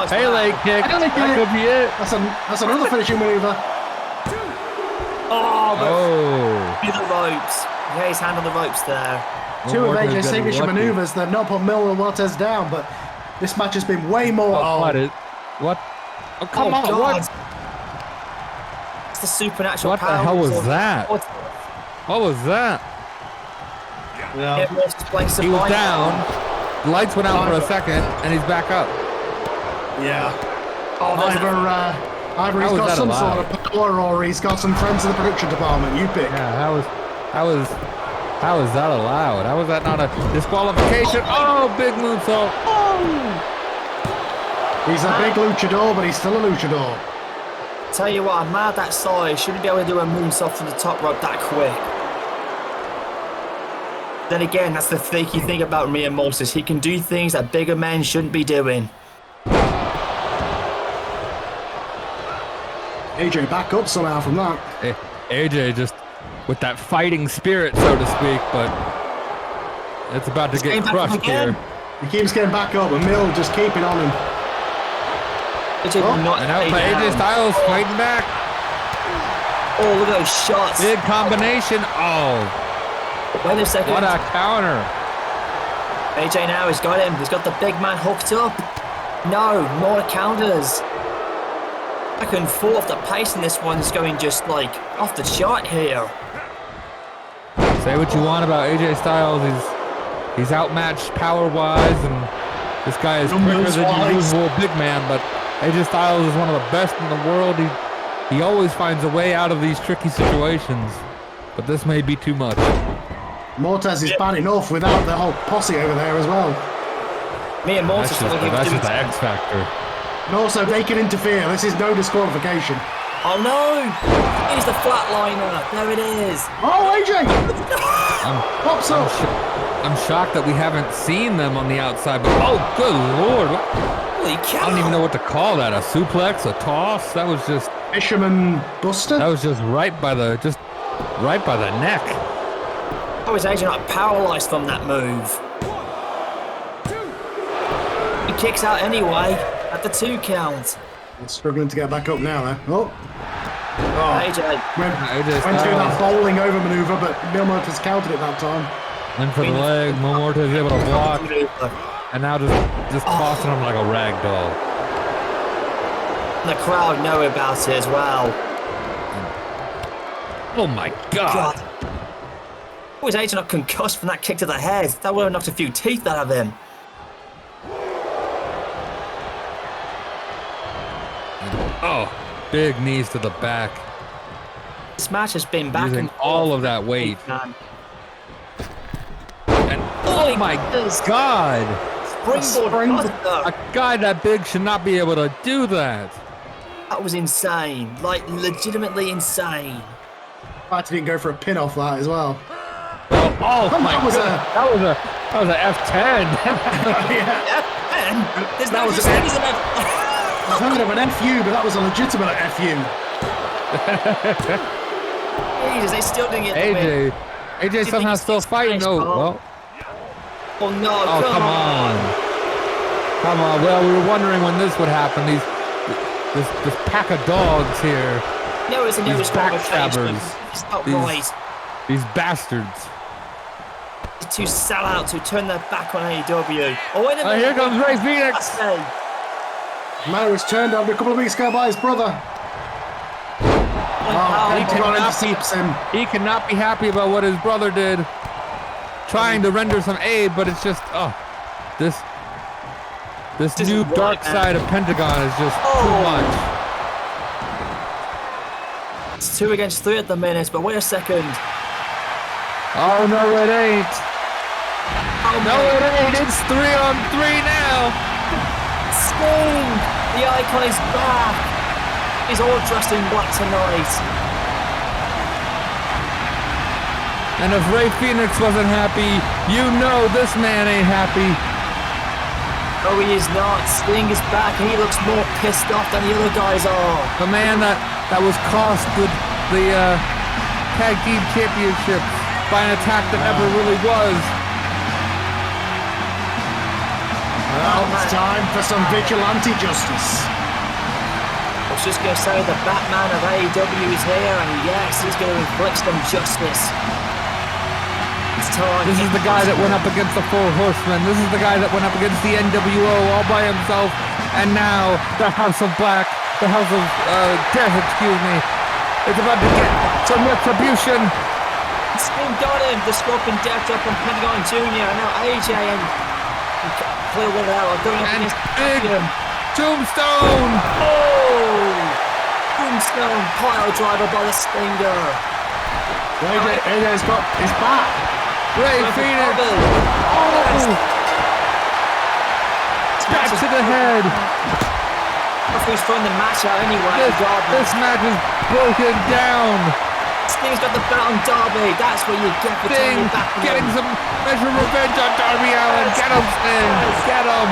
Pele kick. That could be it. That's another finishing maneuver. Oh. The ropes. Yeah, his hand on the ropes there. two of AJ's signature maneuvers. They've not put Mil Muertes down, but this match has been way more. What? Oh, come on! God. What? It's the supernatural power. What the hell was that? What was that? Yeah. He was down. The lights went out for a second, and he's back up. Yeah. Either he's got some sort of power, or he's got some friends in the production department. You pick. Yeah. How is that allowed? How is that not a disqualification? Oh, big moonsault. Oh. He's a big luchador, but he's still a luchador. Tell you what, a man that size shouldn't be able to do a moonsault from the top rope that quick. Then again, that's the freaky thing about Mil Muertes. He can do things that bigger men shouldn't be doing. AJ back up somehow from that. AJ just with that fighting spirit, so to speak, but it's about to get crushed here. He keeps getting back up, and Mil just keeping on him. And now AJ Styles fighting back. Oh, look at those shots. Big combination. Oh. Wait a second. What a counter. AJ now has got him. He's got the big man hooked up. No, more counters. Back and forth. The pace in this one's going just like off the chart here. Say what you want about AJ Styles. He's outmatched power-wise, and this guy is quicker than your usual big man, but AJ Styles is one of the best in the world. He always finds a way out of these tricky situations, but this may be too much. Muertes is bad enough without the whole posse over there as well. Mil Muertes that's just the X factor. And also, they can interfere. This is no disqualification. Oh no! Here's the flatliner. There it is. Oh, AJ! Pops up. I'm shocked that we haven't seen them on the outside, but oh, good lord. Holy cow. I don't even know what to call that. A suplex, a toss? That was just... Fisherman Buster? That was just right by the neck. How is AJ not paralyzed from that move? He kicks out anyway at the 2 count. He's struggling to get back up now, though. AJ went through that bowling over maneuver, but Mil Muertes countered it that time. Went for the leg. Mil Muertes is able to block, and now just tossing him like a rag doll. The crowd know about it as well. Oh my God. How was AJ not concussed from that kick to the head? That would have knocked a few teeth out of him. Oh, big knees to the back. This match has been back using and forth. all of that weight. And oh my God! Springboard. A guy that big should not be able to do that. That was insane. Like, legitimately insane. I didn't go for a pin off that as well. Oh my God! That was a F10. Yeah. F10? There's no such thing as an F10. I've heard of an FU, but that was a legitimate FU. Jesus, they still didn't get AJ somehow still fighting. Oh, well. Oh no! Oh, come on! Come on! Well, we were wondering when this would happen. This pack of dogs here. No, it's these backstabbers. It's not right. These bastards. To sell out, to turn their back on AEW. Oh, wait a minute! Here comes Ray Phoenix. Man was turned on a couple of weeks ago by his brother. He cannot be happy about what his brother did. Trying to render some aid, but it's just this new dark side of Pentagon is just too much. It's 2 against 3 at the minute, but wait a second. Oh no, it ain't. No, it ain't. It's 3-on-3 now. Sting! The icon is back! He's all dressed in black tonight. And if Ray Phoenix wasn't happy, you know this man ain't happy. No, he is not. Sting is back and he looks more pissed off than the other guys are. The man that was cost the Tag Team Championship by an attack that never really was. Well, it's time for some vigilante justice. I was just going to say the Batman of AEW is here, and yes, he's going to inflict some justice. This is the guy that went up against the Four Horsemen. This is the guy that went up against the NWO all by himself. And now the House of Black, the House of Death, excuse me, is about to get some retribution. Sting got him. The Scorpion Death up on Pentagon Jr. Now AJ and clear with it out. Going up against big Tombstone. Oh! Tombstone pile driver by the Stinger. AJ's got his back. Ray Phoenix. Oh! Back to the head. Referee's throwing the match out anyway. This match is broken down. Sting's got the belt on Darby. That's what you get for Sting getting some measure of revenge on Darby Allin. Get him, Sting. Get him.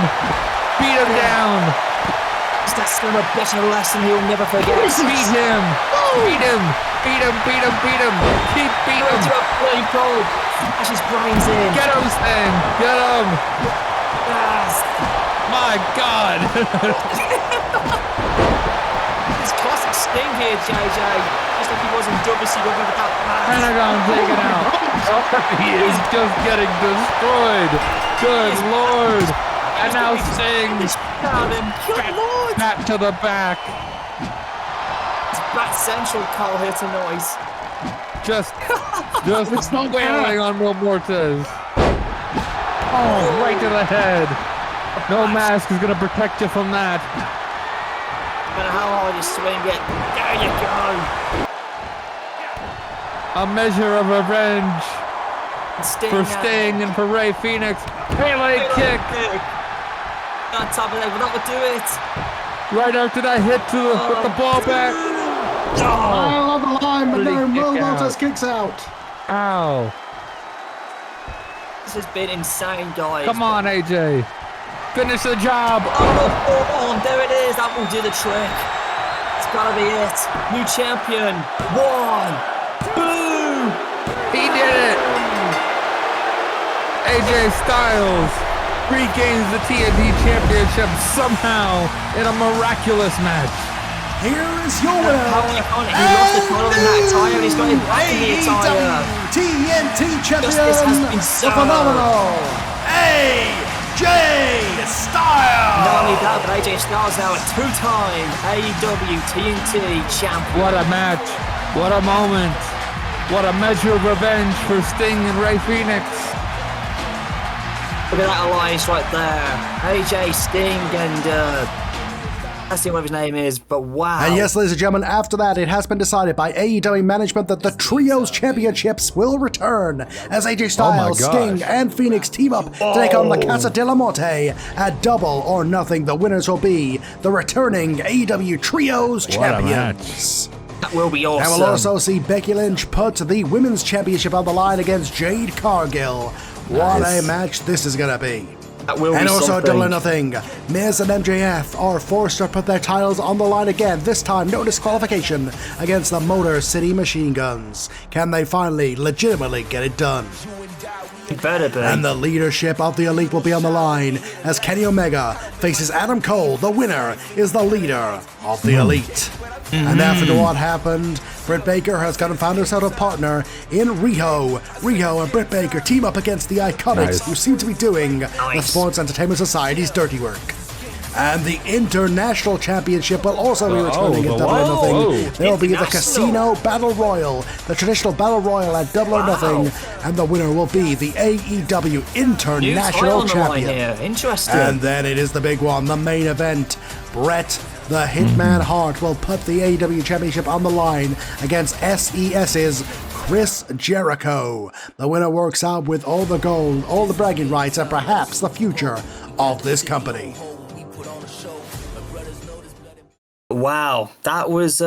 Beat him down. That's still a bitch and a lesson he'll never forget. Beat him. Beat him. Beat him. Beat him. Beat him. Keep beating him. To a bloody cold. Smash his brains in. Get him, Sting. Get him. Yes. My God. It's classic Sting here, JJ. Just like he was in WCW without Pentagon taken out. He is just getting destroyed. Good Lord. And now Sting. Back to the back. It's Bat Central, Karl here tonight. Just wailing on Will Mortez. Oh, right to the head. No mask is going to protect you from that. No matter how hard you swing it, there you go. A measure of revenge for Sting and for Ray Phoenix. Pele kick. On top of that, but that would do it. Right after that hit with the ball back. Oh, on the line, but no, Will Mortez kicks out. Ow. This has been insane, guys. Come on, AJ. Finish the job. Oh, there it is. That will do the trick. It's gotta be it. New champion. 1. Boom. He did it. AJ Styles regains the TNT Championship somehow in a miraculous match. Here is your winner. He lost the title in that attire. He's got him back in the attire. TNT champion, Justice has been the served. phenomenal AJ Styles. Not only that, but AJ Styles now a 2-time AEW TNT champion. What a match. What a moment. What a measure of revenge for Sting and Ray Phoenix. Look at that alliance right there. AJ, Sting, and I see what his name is, but wow. And yes, ladies and gentlemen, after that, it has been decided by AEW management that the Trios Championships will return as AJ Styles, Sting, and Phoenix team up to take on the Casa de la Morte at Double or Nothing. The winners will be the returning AEW Trios Champions. That will be awesome. And we'll also see Becky Lynch put the Women's Championship on the line against Jade Cargill. What a match this is going to be. That will and be also something. Double or Nothing. Miz and MJF are forced to put their titles on the line again, this time no disqualification against the Motor City Machine Guns. Can they finally legitimately get it done? It better be. And the leadership of the Elite will be on the line as Kenny Omega faces Adam Cole. The winner is the leader of the Elite. And after what happened, Britt Baker has gone and found herself a partner in Riho. Riho and Britt Baker team up against the Iconics, who seem to be doing the Sports Entertainment Society's dirty work. And the International Championship will also be returning at Double or Nothing. There will be the Casino Battle Royal, the traditional Battle Royal at Double or Nothing, and the winner will be the AEW International Champion. Interesting. And then it is the big one, the main event. Bret the Hitman Hart will put the AEW Championship on the line against SES's Chris Jericho. The winner works out with all the gold, all the bragging rights, and perhaps the future of this company. Wow, that was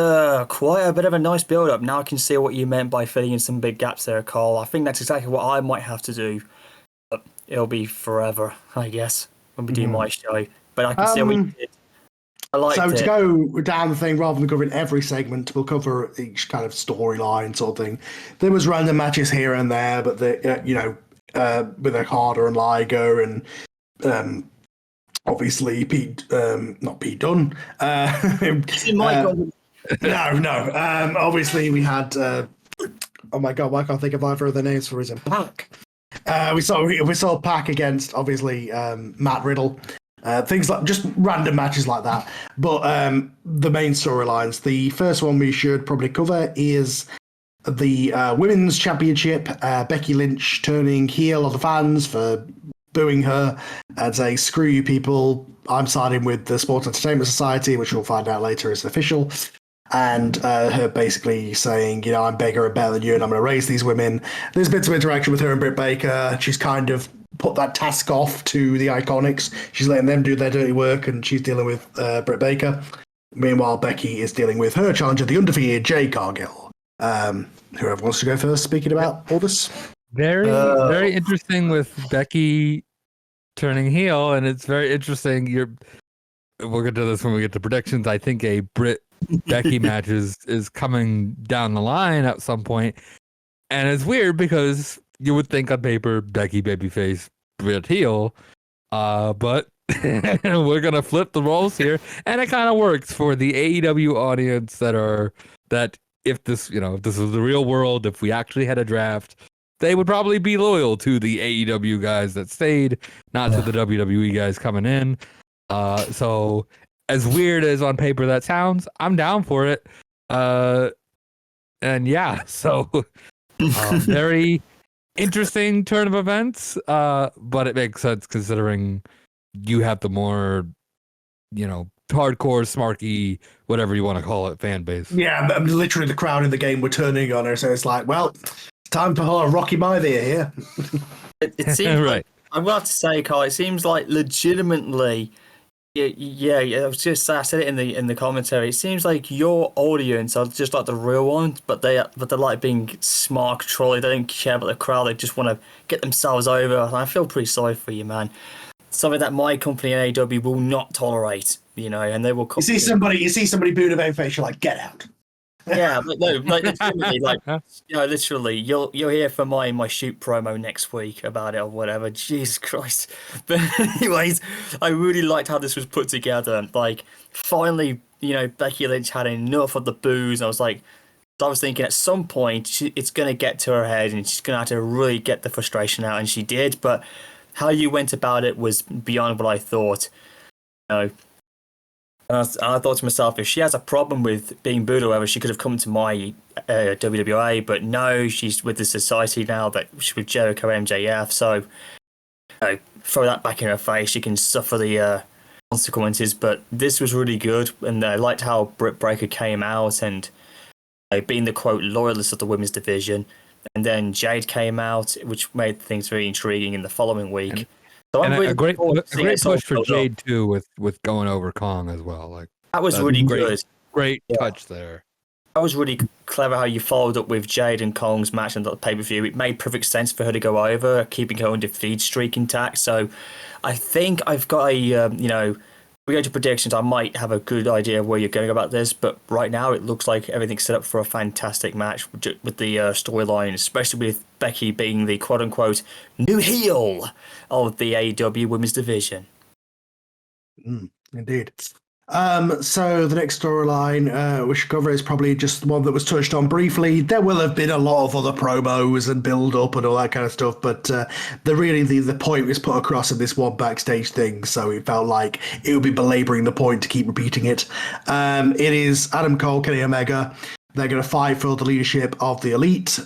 quite a bit of a nice build-up. Now I can see what you meant by filling in some big gaps there, Karl. I think that's exactly what I might have to do. But it'll be forever, I guess, when we do my show. But I can see what you did. I liked it. So to go down the thing, rather than covering every segment, we'll cover each kind of storyline sort of thing. There was random matches here and there, but with Okada and Liger and obviously not Pete Dunne. No. Obviously we had. Oh my God, why can't I think of either of the names for his Punk? We saw Pac against obviously Matt Riddle. Things like just random matches like that. But the main storylines. The first one we should probably cover is the Women's Championship. Becky Lynch turning heel on the fans for booing her and saying, "Screw you people, I'm siding with the Sports Entertainment Society," which we'll find out later is official. And her basically saying, I'm bigger and better than you, and I'm going to raise these women. There's been some interaction with her and Britt Baker. She's kind of put that task off to the Iconics. She's letting them do their dirty work, and she's dealing with Britt Baker. Meanwhile, Becky is dealing with her challenger, the undefeated Jade Cargill. Whoever wants to go first, speaking about all this. Very interesting with Becky turning heel, and it's very interesting. We'll get to this when we get to predictions. I think a Britt Becky match is coming down the line at some point, and it's weird because you would think on paper Becky babyface, Britt heel, but we're gonna flip the roles here, and it kind of works for the AEW audience that if this was the real world, if we actually had a draft, they would probably be loyal to the AEW guys that stayed, not to the WWE guys coming in. So as weird as on paper that sounds, I'm down for it. And yeah, so very interesting turn of events. But it makes sense considering you have the more, hardcore, smarky, whatever you want to call it, fan base. Yeah, literally the crowd in the game were turning on her, so it's like, well, it's time for Rocky Maivia here. It seems right. I'm going to have to say, Karl, it seems like legitimately. Yeah. I was just I said it in the commentary. It seems like your audience are just like the real ones, but they're like being smart, controlling. They don't care about the crowd. They just want to get themselves over. And I feel pretty sorry for you, man. Something that my company and AEW will not tolerate. And they will. You see somebody booing a babyface, you're like, get out. Yeah, but no, literally, you'll hear from my shoot promo next week about it or whatever. Jesus Christ! But anyways, I really liked how this was put together. Like, finally, Becky Lynch had enough of the booze. I was thinking at some point it's gonna get to her head and she's gonna have to really get the frustration out, and she did. But how you went about it was beyond what I thought. And I thought to myself, if she has a problem with being booed or whatever, she could have come to my WWA, but no, she's with the society now, that she's with Jericho MJF, so throw that back in her face. She can suffer the consequences, but this was really good, and I liked how Britt Baker came out and being the, quote, loyalist of the women's division, and then Jade came out, which made things very intriguing in the following week. So and a great push for Jade too, with going over Kong as well. Like that was really good. Great touch there. That was really clever how you followed up with Jade and Kong's match on the pay-per-view. It made perfect sense for her to go over, keeping her undefeated streak intact. So I think I've got we go to predictions, I might have a good idea of where you're going about this, but right now it looks like everything's set up for a fantastic match with the storyline, especially with Becky being the quote-unquote new heel of the AEW Women's Division. Indeed. So the next storyline we should cover is probably just one that was touched on briefly. There will have been a lot of other promos and build-up and all that kind of stuff, but the point was put across in this one backstage thing, so it felt like it would be belaboring the point to keep repeating it. It is Adam Cole, Kenny Omega. They're going to fight for the leadership of the Elite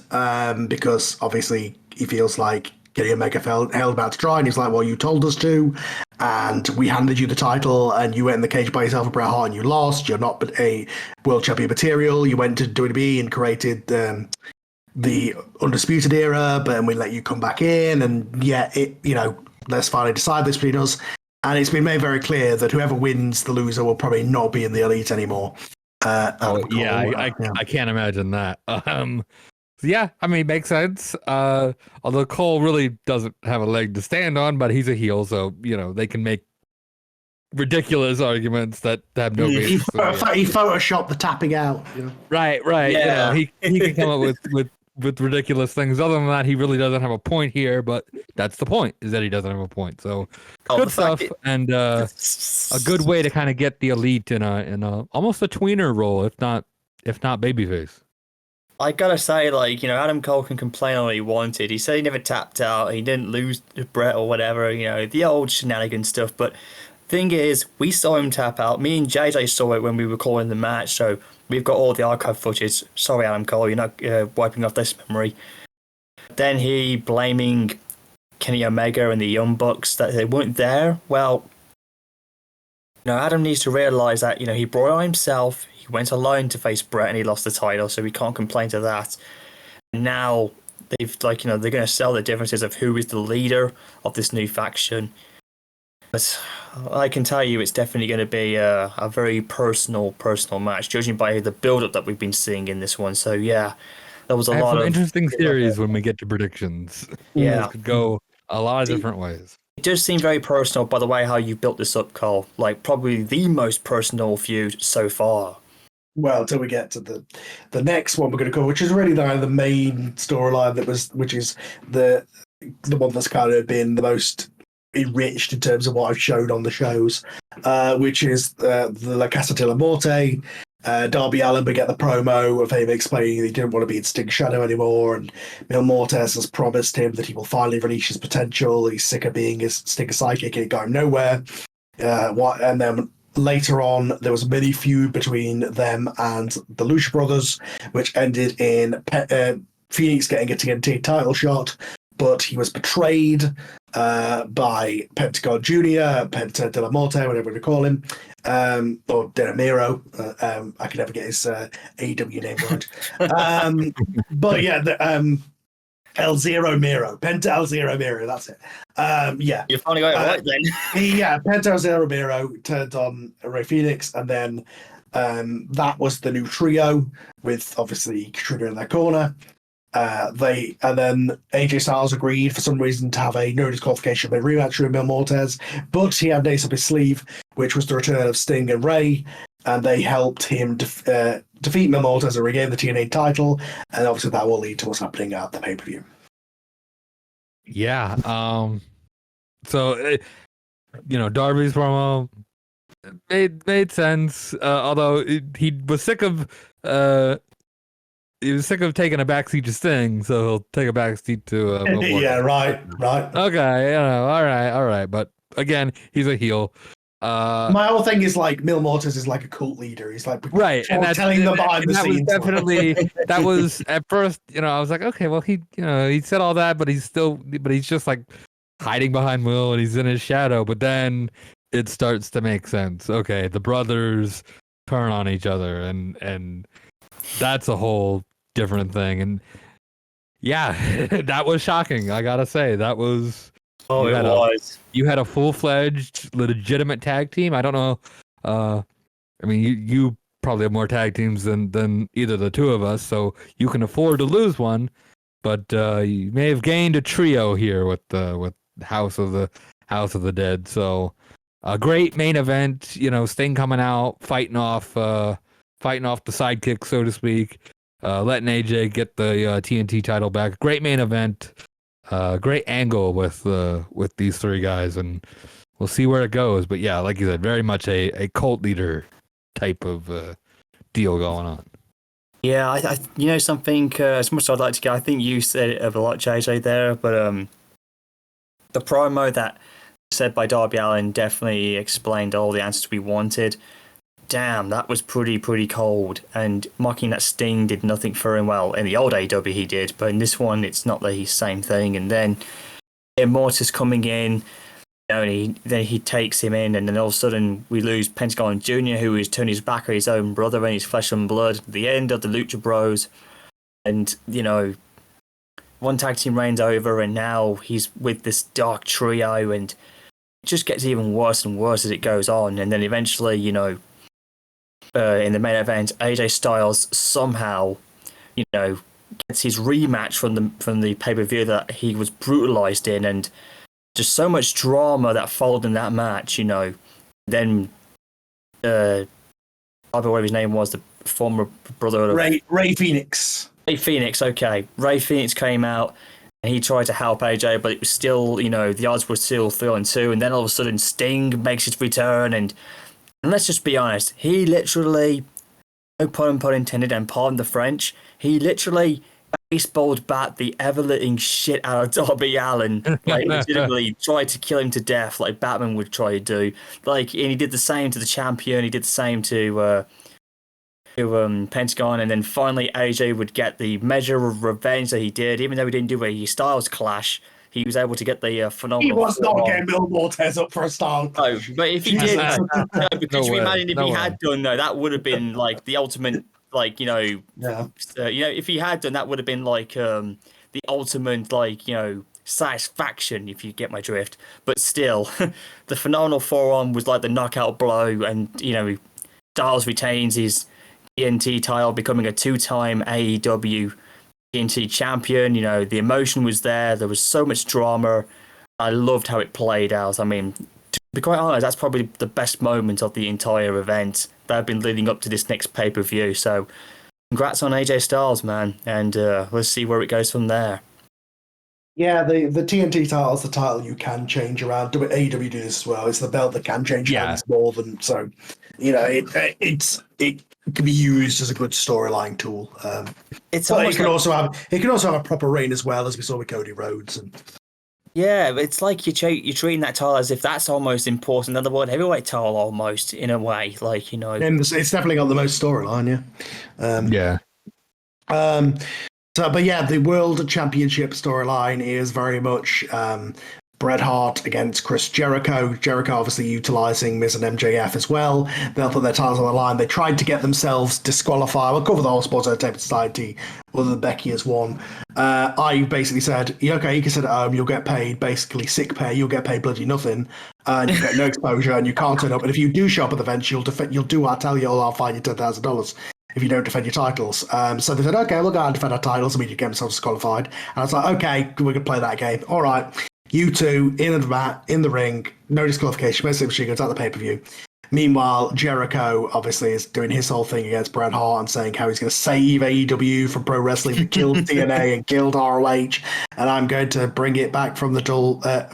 because obviously he feels like Kenny Omega held about to try, and he's like, well, you told us to, and we handed you the title, and you went in the cage by yourself with Bret Hart, and you lost. You're not a world champion material. You went to WWE and created the Undisputed Era, but then we let you come back in, and let's finally decide this between us. And it's been made very clear that whoever wins, the loser will probably not be in the Elite anymore. I can't imagine that. Yeah, I mean, it makes sense. Although Cole really doesn't have a leg to stand on, but he's a heel, so they can make ridiculous arguments that have no basis. He photoshopped the tapping out. Right. Yeah. He can come up with ridiculous things. Other than that, he really doesn't have a point here. But that's the point: is that he doesn't have a point. So good stuff, and a good way to kind of get the Elite in a almost a tweener role, if not babyface. I gotta say, like, Adam Cole can complain all he wanted. He said he never tapped out, he didn't lose to Brett or whatever, the old shenanigan stuff. But thing is, we saw him tap out. Me and JJ saw it when we were calling the match, so we've got all the archive footage. Sorry, Adam Cole, you're not wiping off this memory. Then he blaming Kenny Omega and the Young Bucks that they weren't there. Well, Adam needs to realise that, he brought it on himself. He went alone to face Brett and he lost the title, so we can't complain to that. Now they've they're going to sell the differences of who is the leader of this new faction. But I can tell you, it's definitely going to be a very personal match, judging by the build-up that we've been seeing in this one. So yeah, there was a lot of interesting theories when we get to predictions. Yeah, it could go a lot of different ways. It does seem very personal, by the way, how you built this up, Karl. Like, probably the most personal feud so far. Well, until we get to the next one we're going to cover, which is really the main storyline which is the one that's kind of been the most enriched in terms of what I've shown on the shows, which is the La Casa de la Morte. Darby Allin would get the promo of him explaining he didn't want to be in Sting's shadow anymore, and Mil Mortes has promised him that he will finally release his potential. He's sick of being his Sting's sidekick and it got him nowhere. And then later on, there was a mini feud between them and the Lucha Brothers, which ended in Phoenix getting a TNT title shot, but he was betrayed by Pentagon Jr., Penta de la Morte, whatever you call him, or De Miro. I can never get his AEW name right. But yeah, El Zero Miro, Penta El Zero Miro, that's it. Yeah. You finally got it right then. Yeah, Penta El Zero Miro turned on Rey Fenix, and then that was the new trio with obviously Katrina in their corner. And then AJ Styles agreed for some reason to have a no disqualification by rematch with Mil Mortes, but he had an ace up his sleeve, which was the return of Sting and Rey, and they helped him defeat Mil Mortes and regain the TNA title, and obviously that will lead to what's happening at the pay-per-view. Yeah. So, Darby's promo made sense, although he was sick of taking a backseat to Sting, so he'll take a backseat to yeah, right. Okay, all right. But again, he's a heel. My whole thing is like Mil Mortes is like a cult leader. He's like right, and that's telling them behind the scenes. That was at first, I was like, okay, well he said all that, but he's just like hiding behind Will and he's in his shadow. But then it starts to make sense. Okay, the brothers turn on each other, and that's a whole different thing. And yeah, that was shocking. I gotta say, that was. Oh, it was. You had a full-fledged, legitimate tag team. I don't know. I mean, you probably have more tag teams than either the two of us, so you can afford to lose one. But you may have gained a trio here with House of the Dead. So a great main event. Sting coming out, fighting off the sidekick, so to speak. Letting AJ get the TNT title back. Great main event. Great angle with these three guys, and we'll see where it goes. But yeah, like you said, very much a cult leader type of deal going on. Yeah, I something. As much as I'd like to go, I think you said it a lot, JJ, there. But the promo that said by Darby Allin definitely explained all the answers we wanted. Damn, that was pretty cold. And mocking that Sting did nothing for him. Well, in the old AEW he did, but in this one it's not the same thing. And then Mortis coming in, and he takes him in, and then all of a sudden we lose Pentagon Jr., who is turning his back on his own brother and his flesh and blood. The end of the Lucha Bros, and one tag team reigns over, and now he's with this dark trio, and it just gets even worse and worse as it goes on. And then eventually, in the main event, AJ Styles somehow, gets his rematch from the pay-per-view that he was brutalized in, and just so much drama that followed in that match. Then I don't know what his name was, the former brother of Rey Fenix. Rey Fenix, okay. Rey Fenix came out and he tried to help AJ, but it was still, the odds were still 3-2, and then all of a sudden Sting makes his return, and let's just be honest, he literally no pun intended, and pardon the French, he literally baseballed bat the ever-living shit out of Darby Allin. Like, legitimately tried to kill him to death, like Batman would try to do. Like, and he did the same to the champion. He did the same to Pentagon, and then finally AJ would get the measure of revenge that he did. Even though he didn't do a Styles clash, he was able to get the phenomenal. He was not getting Mil Mortez up for a Styles clash. No, but if he did, because you imagine if he had done though, that would have been like the ultimate. Like, if he had done, that would have been like the ultimate, like, satisfaction, if you get my drift. But still, the phenomenal forearm was like the knockout blow, and Styles retains his TNT title, becoming a 2-time AEW TNT champion. The emotion was there. There was so much drama. I loved how it played out. I mean, to be quite honest, that's probably the best moment of the entire event that have been leading up to this next pay-per-view. So congrats on AJ Styles, man, and let's see where it goes from there. Yeah, the TNT title is the title you can change around. AEW do this as well. It's the belt that can change hands more than so. It can be used as a good storyline tool. It can also have a proper reign as well, as we saw with Cody Rhodes. And yeah, it's like you're treating that title as if that's almost important than the World Heavyweight title, almost, in a way. Like, And it's definitely got the most storyline, the World Championship storyline is very much Bret Hart against Chris Jericho. Jericho obviously utilizing Miz and MJF as well. They'll put their titles on the line. They tried to get themselves disqualified. We'll cover the whole Sports Entertainment Society, other than Becky as one. I basically said, okay, you can sit at home, you'll get paid basically sick pay, you'll get paid bloody nothing, and you get no exposure, and you can't turn up. And if you do show up at the event, you'll do what I tell you, or I'll fine you $10,000 if you don't defend your titles. So they said, okay, we'll go and defend our titles, and we get themselves disqualified. And I was like, okay, we're going to play that game. All right. You two in the mat, in the ring, no disqualification, basically machine guns at the pay-per-view. Meanwhile, Jericho obviously is doing his whole thing against Bret Hart and saying how he's going to save AEW from pro wrestling that killed TNA and killed ROH, and I'm going to bring it back from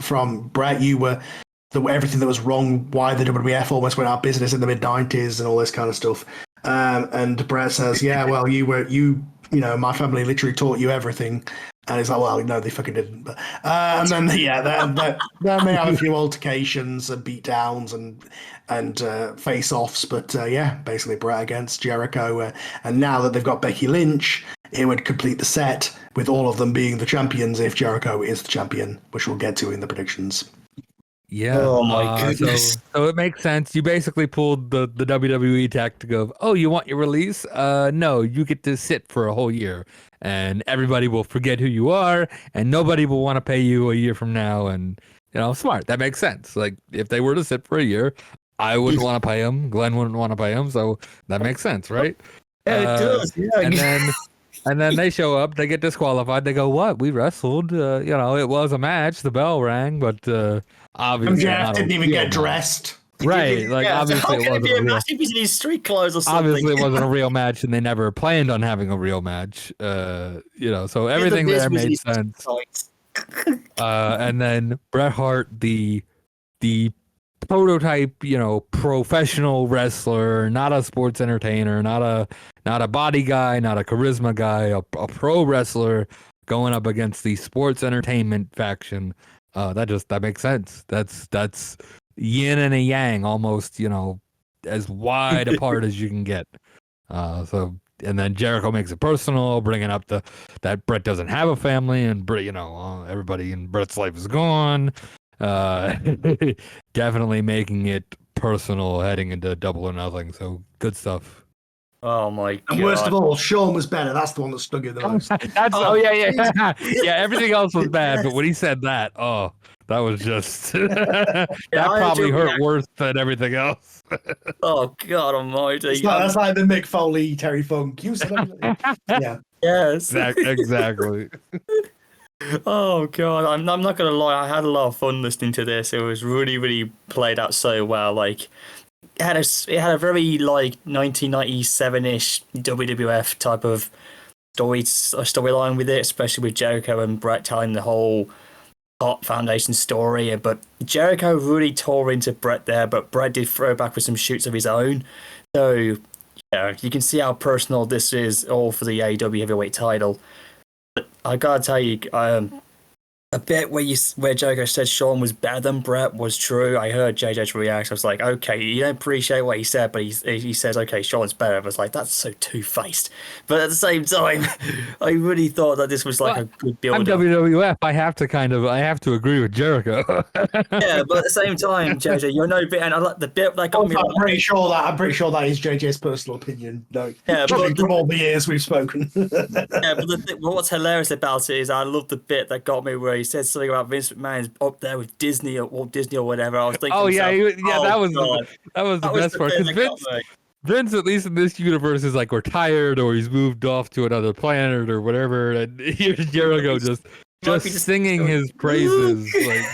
from Bret. You were everything that was wrong, why the WWF almost went out of business in the mid-90s and all this kind of stuff. And Bret says, yeah, well, my family literally taught you everything. And he's like, well, no, they fucking didn't. But, and then, then they have a few altercations and beatdowns and face-offs. But, basically Bret against Jericho. And now that they've got Becky Lynch, it would complete the set with all of them being the champions if Jericho is the champion, which we'll get to in the predictions. Yeah. Oh my goodness. So it makes sense. You basically pulled the WWE tactic of, oh, you want your release? No, you get to sit for a whole year, and everybody will forget who you are, and nobody will want to pay you a year from now. And smart. That makes sense. Like, if they were to sit for a year, I wouldn't want to pay them. Glenn wouldn't want to pay them. So that makes sense, right? Yeah, it does. Yeah. And then they show up, they get disqualified. They go, what? We wrestled. It was a match. The bell rang, but obviously MJF didn't even get dressed. Right. Like, obviously it wasn't a real match. He's in his street clothes or something. Obviously it wasn't a real match, and they never planned on having a real match. So everything there made sense. And then Bret Hart, the prototype, professional wrestler, not a sports entertainer, not a body guy, not a charisma guy, a pro wrestler going up against the sports entertainment faction. That makes sense. That's yin and a yang, almost, as wide apart as you can get. And then Jericho makes it personal, bringing up that Bret doesn't have a family, and everybody in Bret's life is gone. Definitely making it personal heading into Double or Nothing. So good stuff. Oh my god! And worst of all, Shawn was better. That's the one that stung you the most. Yeah. Everything else was bad, but when he said that, that was just that probably hurt worse than everything else. Oh God Almighty! That's like the Mick Foley, Terry Funk. You said yeah. Yes. Exactly. Oh God, I'm not gonna lie. I had a lot of fun listening to this. It was really, really played out so well. Like, it had a very like 1997-ish WWF type of storyline with it, especially with Jericho and Bret telling the whole Hart Foundation story. But Jericho really tore into Bret there, but Bret did throw back with some shoots of his own. So Yeah, you can see how personal this is, all for the AEW heavyweight title. But I gotta tell you, a bit where Jericho said Shawn was better than Brett was true. I heard JJ's reaction. I was like, okay, you don't appreciate what he said, but he says, okay, Shawn's better. I was like, that's so two-faced. But at the same time, I really thought that this was like a good build. I'm WWF. I have to agree with Jericho. Yeah, but at the same time, JJ, you're no bit, and I like the bit that got me. I'm pretty sure that is JJ's personal opinion. No, yeah, but from all the years we've spoken. Yeah, but what's hilarious about it is I love the bit that got me where he said something about Vince McMahon's up there with Disney or Walt Disney or whatever. I was thinking, that was the best part, because Vince, at least in this universe, is like retired or he's moved off to another planet or whatever, and here's Jericho just singing his praises. Like,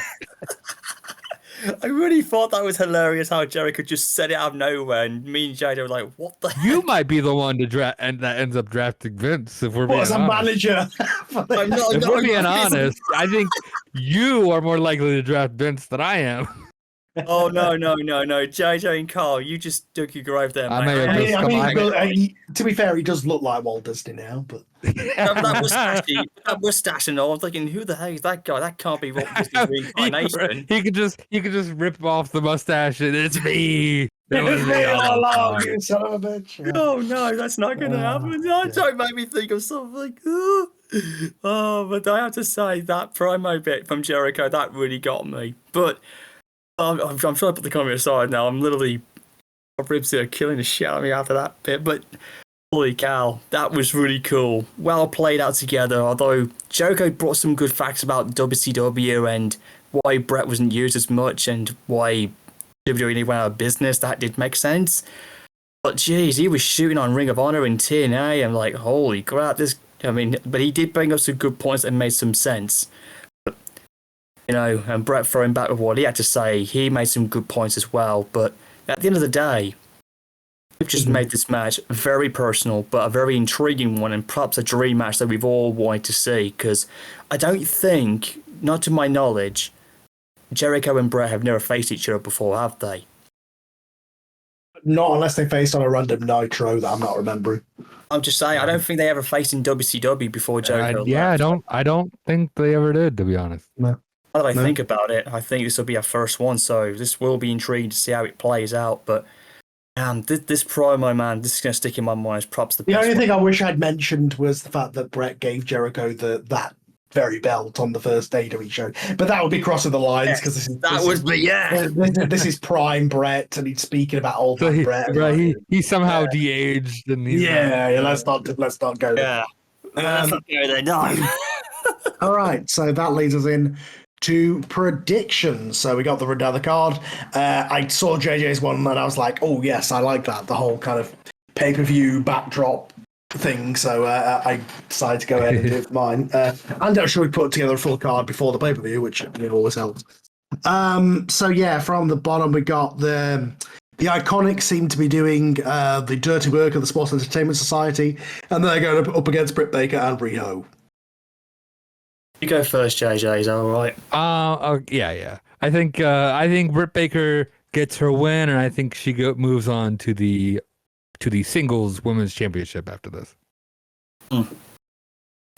I really thought that was hilarious how Jericho just said it out of nowhere, and me and JJ were like, "What the?" You might be the one to draft, and that ends up drafting Vince. If we're being honest, manager. If we're being honest, I think you are more likely to draft Vince than I am. Oh no, JJ and Karl, you just dug your grave there, mate. To be fair, he does look like Walt Disney now, but that mustache and all. I'm thinking, who the hell is that guy? That can't be Walt Disney's reincarnation. He could just rip off the mustache and it's me. It's me all along, you son of a bitch. Oh no, that's not gonna happen. Don't make me think of something. But I have to say that promo bit from Jericho that really got me. But I'm trying to put the comment aside now. I'm literally, my ribs are killing the shit out of me after that bit. But holy cow, that was really cool. Well played out together. Although Jericho brought some good facts about WCW and why Brett wasn't used as much and why WWE went out of business. That did make sense. But geez, he was shooting on Ring of Honor and TNA. I'm like, holy crap! But he did bring up some good points that made some sense. And Brett throwing back with what he had to say, he made some good points as well. But at the end of the day, we've just made this match very personal, but a very intriguing one, and perhaps a dream match that we've all wanted to see. Because I don't think, not to my knowledge, Jericho and Brett have never faced each other before, have they? Not unless they faced on a random Nitro that I'm not remembering. I'm just saying, I don't think they ever faced in WCW before Jericho. I don't think they ever did, to be honest. No. Now that I think about it, I think this will be our first one, so this will be intriguing to see how it plays out. But this promo, man, this is going to stick in my mind as perhaps the best. The only thing I wish I'd mentioned was the fact that Brett gave Jericho that very belt on the first AEW show. But that would be crossing the lines because this is prime Brett, and he's speaking about old Brett. Right, he's somehow de-aged, and he's let's not go there. Let's not go there. No. All right, so that leads us in to predictions. So we got the rundown of the card. I saw JJ's one and I was like, oh yes, I like that, the whole kind of pay-per-view backdrop thing. So I decided to go ahead and do it for mine. And actually put together a full card before the pay-per-view, which always helps. So yeah, from the bottom we got the Iconics seem to be doing the dirty work of the Sports Entertainment Society, and they're going up against Britt Baker and Riho. You go first, JJ. Is that all right? Yeah. I think Britt Baker gets her win, and I think she moves on to the singles women's championship after this.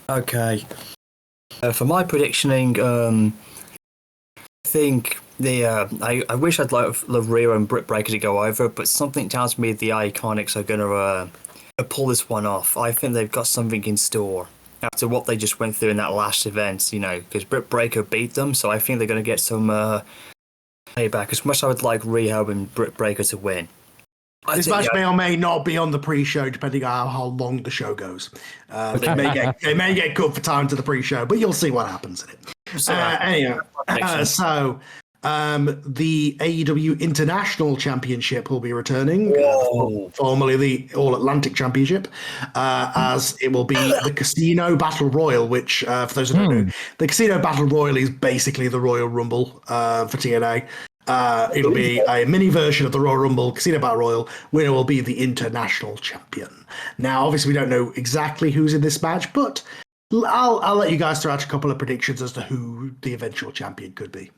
Okay. For my predictioning, I think I wish I'd love Rhea and Britt Baker to go over, but something tells me the Iconics are going to pull this one off. I think they've got something in store after what they just went through in that last event, because Britt Baker beat them, so I think they're going to get some payback. As much as I would like Rhea and Britt Baker to win. This match may or may not be on the pre-show, depending on how long the show goes. They may get cut for time to the pre-show, but you'll see what happens in it. Anyway, the AEW International Championship will be returning, formerly the All Atlantic Championship, as it will be the Casino Battle Royal, which, for those who don't know, the Casino Battle Royal is basically the Royal Rumble for TNA. It'll be a mini version of the Royal Rumble, Casino Battle Royal. Winner will be the international champion. Now, obviously, we don't know exactly who's in this match, but I'll let you guys throw out a couple of predictions as to who the eventual champion could be.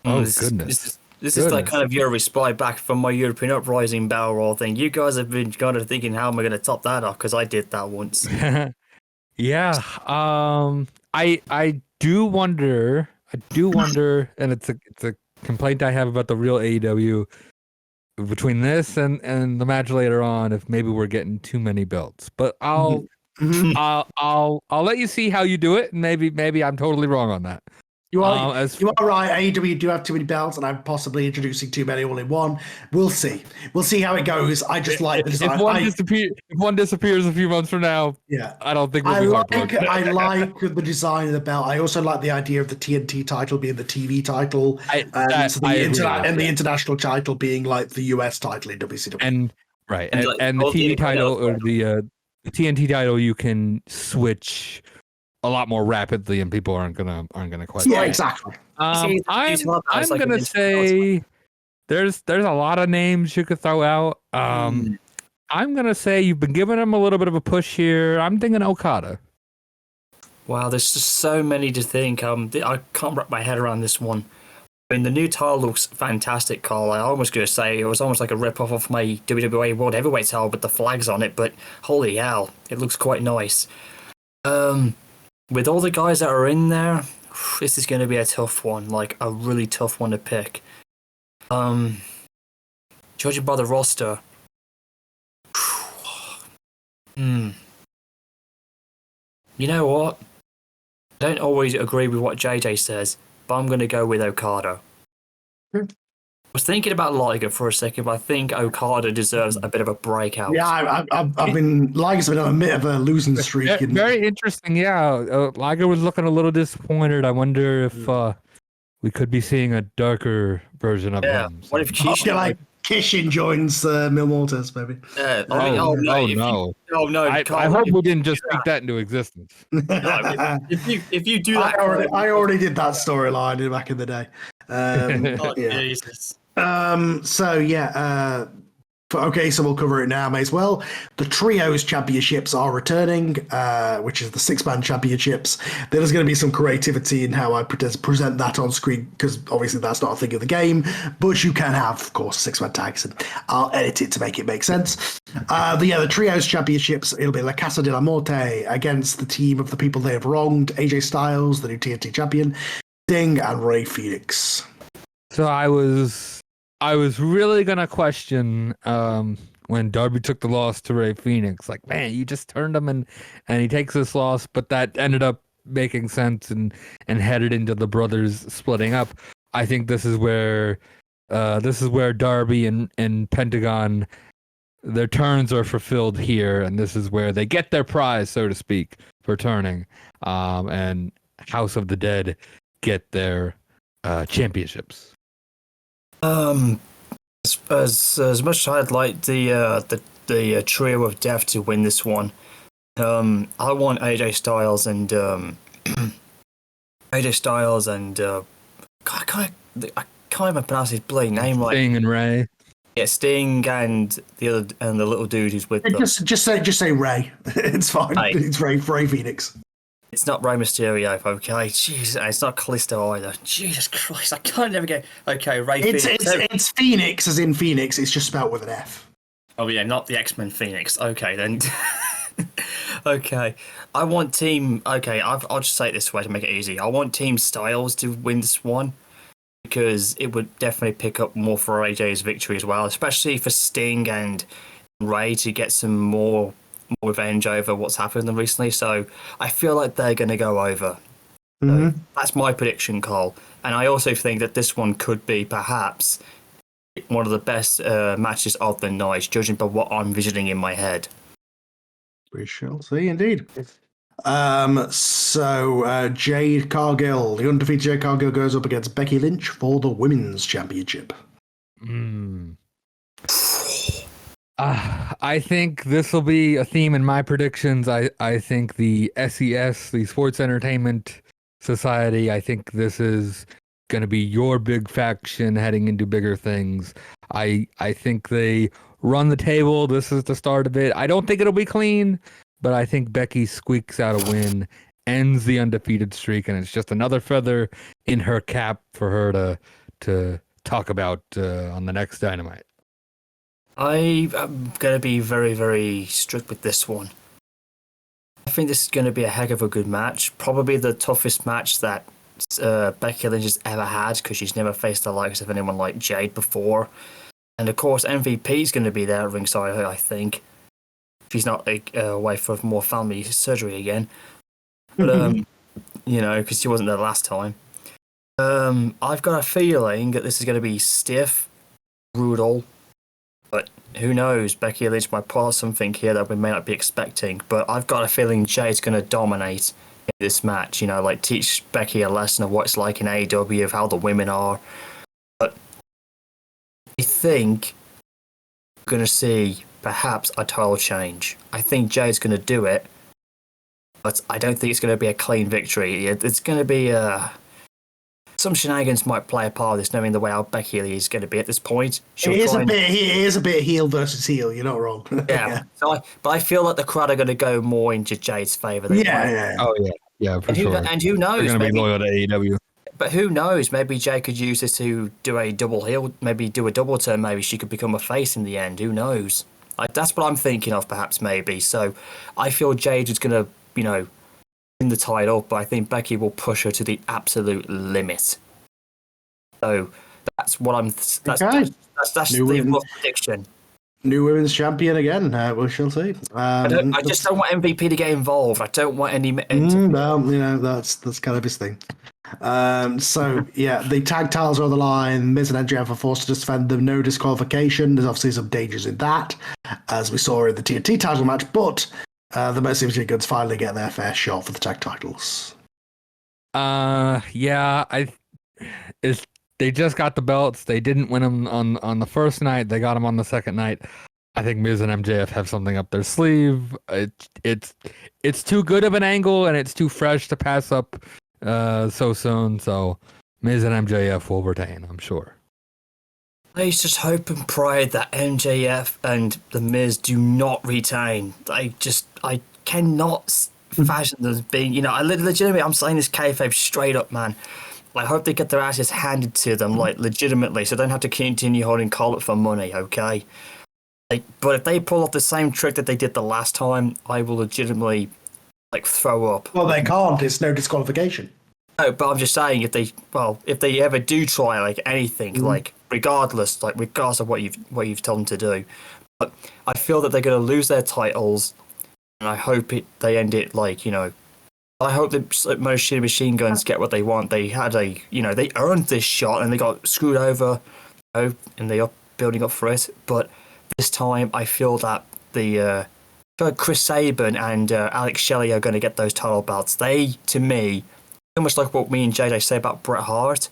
Oh, goodness. This is like kind of your reply back from my European Uprising Battle Royal thing. You guys have been kind of thinking, how am I going to top that off? Because I did that once. Yeah. I do wonder, and it's a complaint I have about the real AEW between this and the match later on, if maybe we're getting too many belts. But I'll let you see how you do it, and maybe I'm totally wrong on that. You are right. AEW do have too many belts, and I'm possibly introducing too many all in one. We'll see. We'll see how it goes. I just like the design. If one disappears a few months from now, yeah, I don't think I like the design of the belt. I also like the idea of the TNT title being the TV title, and the international title being like the US title in WCW. And the TV title or the TNT title, you can switch a lot more rapidly, and people aren't gonna question. Yeah, exactly. I'm gonna say there's a lot of names you could throw out. I'm gonna say you've been giving him a little bit of a push here. I'm thinking Okada. Wow, there's just so many to think. I can't wrap my head around this one. I mean, the new title looks fantastic, Karl. I almost going to say it was almost like a rip-off of my WWE World Heavyweight title with the flags on it, but holy hell, it looks quite nice. With all the guys that are in there, this is going to be a tough one, like a really tough one to pick. Judging by the roster, you know what? I don't always agree with what JJ says, but I'm going to go with Okada. I was thinking about Liger for a second, but I think Okada deserves a bit of a breakout. Yeah, I've been Liger's been on a bit of a losing streak. Very interesting. Yeah, Liger was looking a little disappointed. I wonder if we could be seeing a darker version of him. What if Kishin Kishin joins Mil Mortis, maybe? No! I hope we didn't just speak that into existence. If you do that, I already did that storyline back in the day. Jesus. So we'll cover it now, may as well. The Trios Championships are returning, which is the 6-man championships. There's going to be some creativity in how I present that on screen, because obviously that's not a thing of the game, but you can have, of course, 6-man tags, and I'll edit it to make it make sense. The Trios Championships, it'll be La Casa de la Muerte against the team of the people they have wronged, AJ Styles, the new TNT champion, Sting, and Rey Fenix. So I was really gonna question when Darby took the loss to Rey Fenix. Like, man, you just turned him and he takes this loss, but that ended up making sense and headed into the brothers splitting up. I think this is where Darby and Pentagon, their turns are fulfilled here, and this is where they get their prize, so to speak, for turning. And House of the Dead get their championships. As much as I'd like the trio of death to win this one, I want AJ Styles and I can't even pronounce his bloody name right. Sting and Ray. Yeah, Sting and the little dude who's with them. Just say Ray. It's fine. Hey. It's Rey Fenix. It's not Rey Mysterio, okay? Jesus, it's not Callisto either. Jesus Christ, I can't never get. Okay, Rey Fenix. It's Phoenix, as in Phoenix. It's just spelled with an F. Oh yeah, not the X-Men Phoenix. Okay then. Okay, I want team. Okay, I'll just say it this way to make it easy. I want Team Styles to win this one because it would definitely pick up more for AJ's victory as well, especially for Sting and Ray to get some more revenge over what's happened to them recently. So I feel like they're going to go over. So that's my prediction, Karl. And I also think that this one could be perhaps one of the best matches of the night, judging by what I'm envisioning in my head. We shall see, indeed. Jade Cargill, the undefeated Jade Cargill, goes up against Becky Lynch for the Women's Championship. I think this will be a theme in my predictions. I think the SES, the Sports Entertainment Society, I think this is going to be your big faction heading into bigger things. I think they run the table. This is the start of it. I don't think it'll be clean, but I think Becky squeaks out a win, ends the undefeated streak, and it's just another feather in her cap for her to talk about on the next Dynamite? I'm going to be very, very strict with this one. I think this is going to be a heck of a good match. Probably the toughest match that Becky Lynch has ever had, because she's never faced the likes of anyone like Jade before. And of course, MVP is going to be there at ringside, I think. She's not away for more family surgery again. But, because she wasn't there last time. I've got a feeling that this is going to be stiff, brutal. But who knows? Becky Lynch might pull out something here that we may not be expecting. But I've got a feeling Jade's going to dominate in this match. Teach Becky a lesson of what it's like in AEW, of how the women are. But I think we're going to see perhaps a title change. I think Jade's going to do it. But I don't think it's going to be a clean victory. It's going to be some shenanigans might play a part of this, knowing the way how Becky is going to be at this point. It is a bit heel versus heel. You're not wrong. Yeah. So but I feel like the crowd are going to go more into Jade's favour. Yeah. Oh yeah, for sure. And who knows? They're going to be loyal to AEW. But who knows? Maybe Jade could use this to do a double heel. Maybe do a double turn. Maybe she could become a face in the end. Who knows? That's what I'm thinking of. Perhaps maybe. So I feel Jade is going to win the title, but I think Becky will push her to the absolute limit. So that's what I'm. That's the prediction. New women's champion again. We shall see. I just don't want MVP to get involved. I don't want any. Well, that's kind of his thing. The tag titles are on the line. Miz and MJF are forced to defend them. No disqualification. There's obviously some dangers in that, as we saw in the TNT title match. But the most seems to be good to finally get their fair shot for the tag titles. They just got the belts. They didn't win them on the first night. They got them on the second night. I think Miz and MJF have something up their sleeve. It's too good of an angle, and it's too fresh to pass up so soon. So Miz and MJF will retain, I'm sure. I just hope and pray that MJF and the Miz do not retain. I cannot fashion them as being, legitimately, I'm saying this kayfabe straight up, man. I hope they get their asses handed to them, legitimately, so they don't have to continue holding Karl for money, okay? But if they pull off the same trick that they did the last time, I will legitimately, throw up. Well, they can't. It's no disqualification. No, but I'm just saying, if they ever do try, anything, regardless of what you've told them to do, but I feel that they're going to lose their titles, and I hope they end it I hope the Machine Guns get what they want. They had they earned this shot and they got screwed over, and they are building up for it. But this time, I feel that Chris Sabin and Alex Shelley are going to get those title belts. They, to me, so much like what me and JJ say about Bret Hart,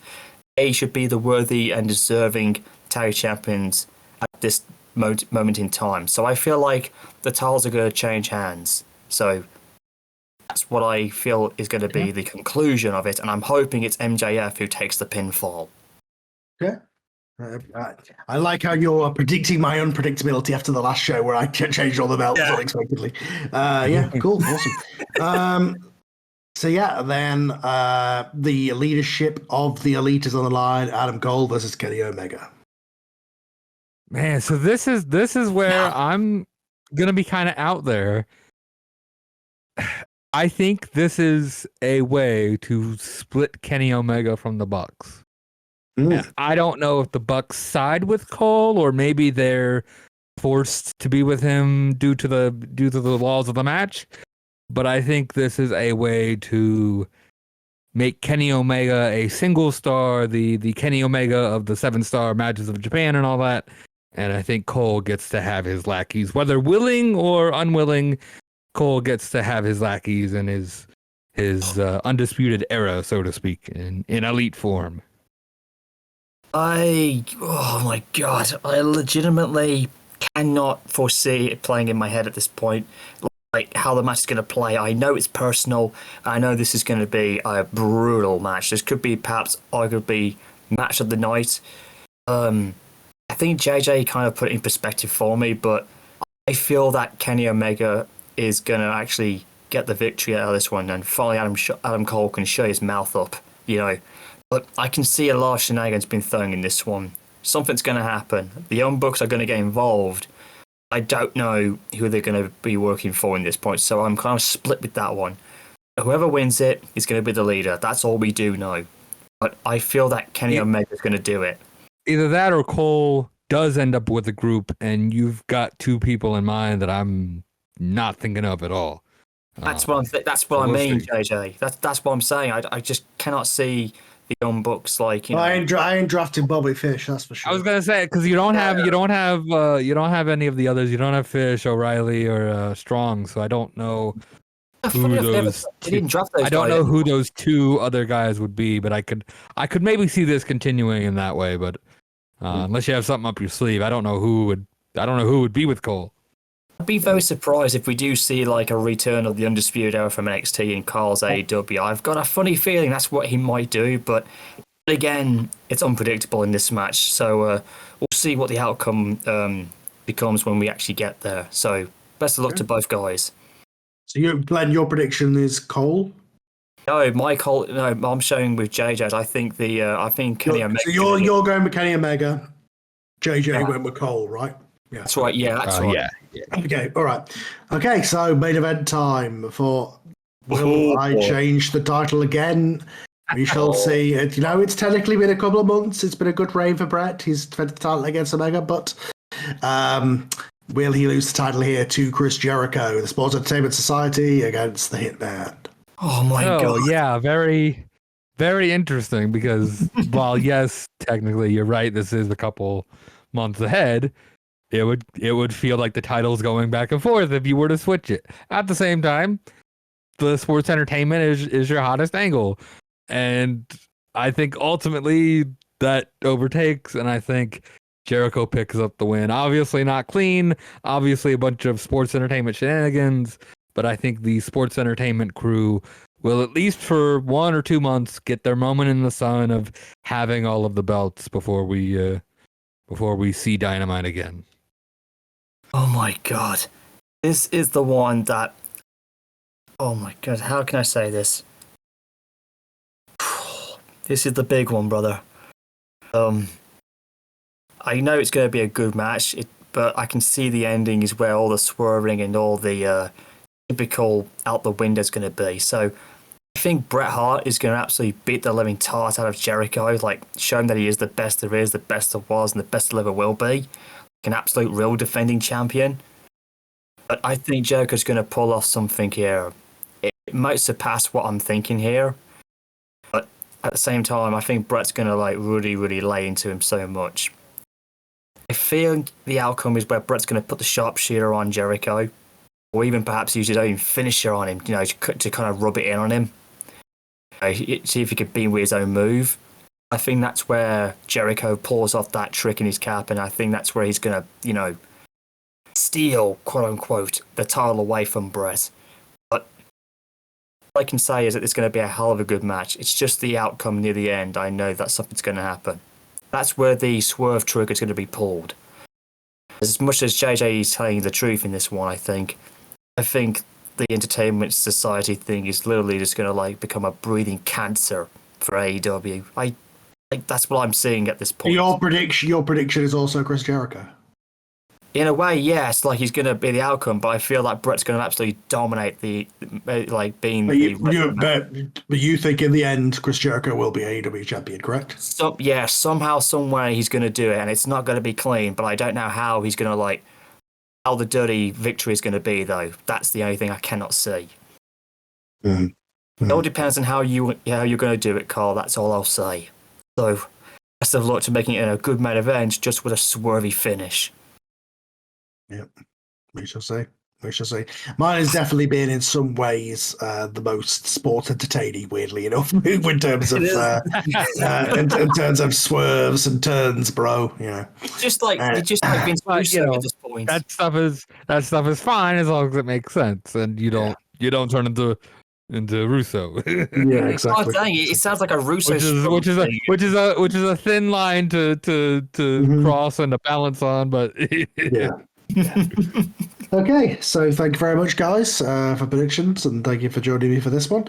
they should be the worthy and deserving tag champions at this moment in time. So I feel like the titles are going to change hands. So that's what I feel is going to be the conclusion of it, and I'm hoping it's MJF who takes the pinfall. Okay. I like how you're predicting my unpredictability after the last show where I changed all the belts unexpectedly. Cool, awesome. Then the leadership of the Elite is on the line. Adam Cole versus Kenny Omega. Man, so this is where I'm gonna be kind of out there. I think this is a way to split Kenny Omega from the Bucks. I don't know if the Bucks side with Cole, or maybe they're forced to be with him due to the laws of the match. But I think this is a way to make Kenny Omega a single star, the Kenny Omega of the 7-star matches of Japan and all that. And I think Cole gets to have his lackeys, whether willing or unwilling. Cole gets to have his lackeys in his undisputed era, so to speak, in elite form. Oh my god, I legitimately cannot foresee it playing in my head at this point, how the match is going to play. I know it's personal. I know this is going to be a brutal match. This could be perhaps arguably match of the night. I think JJ kind of put it in perspective for me, but I feel that Kenny Omega is going to actually get the victory out of this one, and finally Adam Cole can show his mouth up. But I can see a lot of shenanigans being thrown in this one. Something's going to happen. The Young Bucks are going to get involved. I don't know who they're going to be working for in this point, so I'm kind of split with that one. Whoever wins it is going to be the leader. That's all we do know. But I feel that Kenny Omega is going to do it. Either that or Cole does end up with a group, and you've got two people in mind that I'm not thinking of at all. That's what I mean, JJ. That's what I'm saying. I just cannot see the Young Bucks like, you know. I ain't drafting Bobby Fish, that's for sure. I was gonna say, because you don't have any of the others. You don't have Fish, O'Reilly, or Strong. So I don't know who those. I don't know who those two other guys would be, but I could maybe see this continuing in that way. But unless you have something up your sleeve, I don't know who would be with Cole. I'd be very surprised if we do see like a return of the Undisputed Era from NXT in Karl's AEW. I've got a funny feeling that's what he might do, but again, it's unpredictable in this match. So we'll see what the outcome becomes when we actually get there. So best of luck to both guys. So Glenn, your prediction is Cole? No, I'm showing with JJ. I think Kenny Omega. So you're going with Kenny Omega. JJ went with Cole, right? Yeah. That's right. Yeah, that's right. Yeah. Okay. All right. Okay. So main event time for. Will I change the title again? We shall see. It's technically been a couple of months. It's been a good reign for Brett. He's defended the title against Omega, but will he lose the title here to Chris Jericho, the Sports Entertainment Society, against the Hitman? Oh my God! Yeah, very, very interesting. Because while yes, technically you're right, this is a couple months ahead. It would feel like the title's going back and forth if you were to switch it. At the same time, the Sports Entertainment is your hottest angle. And I think ultimately that overtakes, and I think Jericho picks up the win. Obviously not clean, obviously a bunch of Sports Entertainment shenanigans, but I think the Sports Entertainment crew will, at least for 1 or 2 months, get their moment in the sun of having all of the belts before we see Dynamite again. Oh my God. This is the one that... Oh my God, how can I say this? This is the big one, brother. I know it's going to be a good match, but I can see the ending is where all the swerving and all the typical out the window is going to be. So I think Bret Hart is going to absolutely beat the living tart out of Jericho, like show him that he is the best there is, the best there was, and the best there ever will be. An absolute real defending champion. But I think Jericho's going to pull off something here. It might surpass what I'm thinking here. But at the same time, I think Bret's going to really, really lay into him so much. I feel the outcome is where Bret's going to put the sharpshooter on Jericho, or even perhaps use his own finisher on him, to kind of rub it in on him. See if he could beat him with his own move. I think that's where Jericho pulls off that trick in his cap, and I think that's where he's going to, steal, quote-unquote, the title away from Bret. But all I can say is that it's going to be a hell of a good match. It's just the outcome near the end. I know that something's going to happen. That's where the swerve trigger is going to be pulled. As much as JJ is telling you the truth in this one, I think the Entertainment Society thing is literally just going to become a breathing cancer for AEW. That's what I'm seeing at this point. Your prediction is also Chris Jericho. In a way, yes, he's going to be the outcome, but I feel like Bret's going to absolutely dominate being But you think in the end Chris Jericho will be AEW champion, correct? Somehow, somewhere he's going to do it, and it's not going to be clean, but I don't know how he's going to how the dirty victory is going to be, though. That's the only thing I cannot see. It all depends on how you're going to do it, Karl. That's all I'll say. So, best of luck to making it a good main event, just with a swervy finish. Yep, we shall see. Mine has definitely been in some ways the most sport entertaining, weirdly enough, in terms of in terms of swerves and turns, bro. Just like Vince Russo at this point. That stuff is fine as long as it makes sense, and you don't turn into Russo. Yeah, exactly. It sounds like a Russo, which is a thin line to cross and to balance on, but yeah. Okay, so thank you very much, guys, for predictions, and thank you for joining me for this one.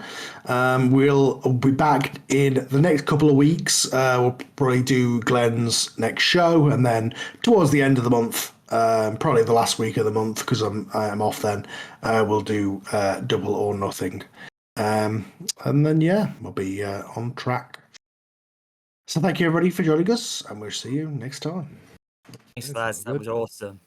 We'll be back in the next couple of weeks. We'll probably do Glenn's next show, and then towards the end of the month, probably the last week of the month, because I'm off then, we'll do Double or Nothing. And then, yeah, we'll be on track. So thank you, everybody, for joining us, and we'll see you next time. Thanks, lads. That was awesome.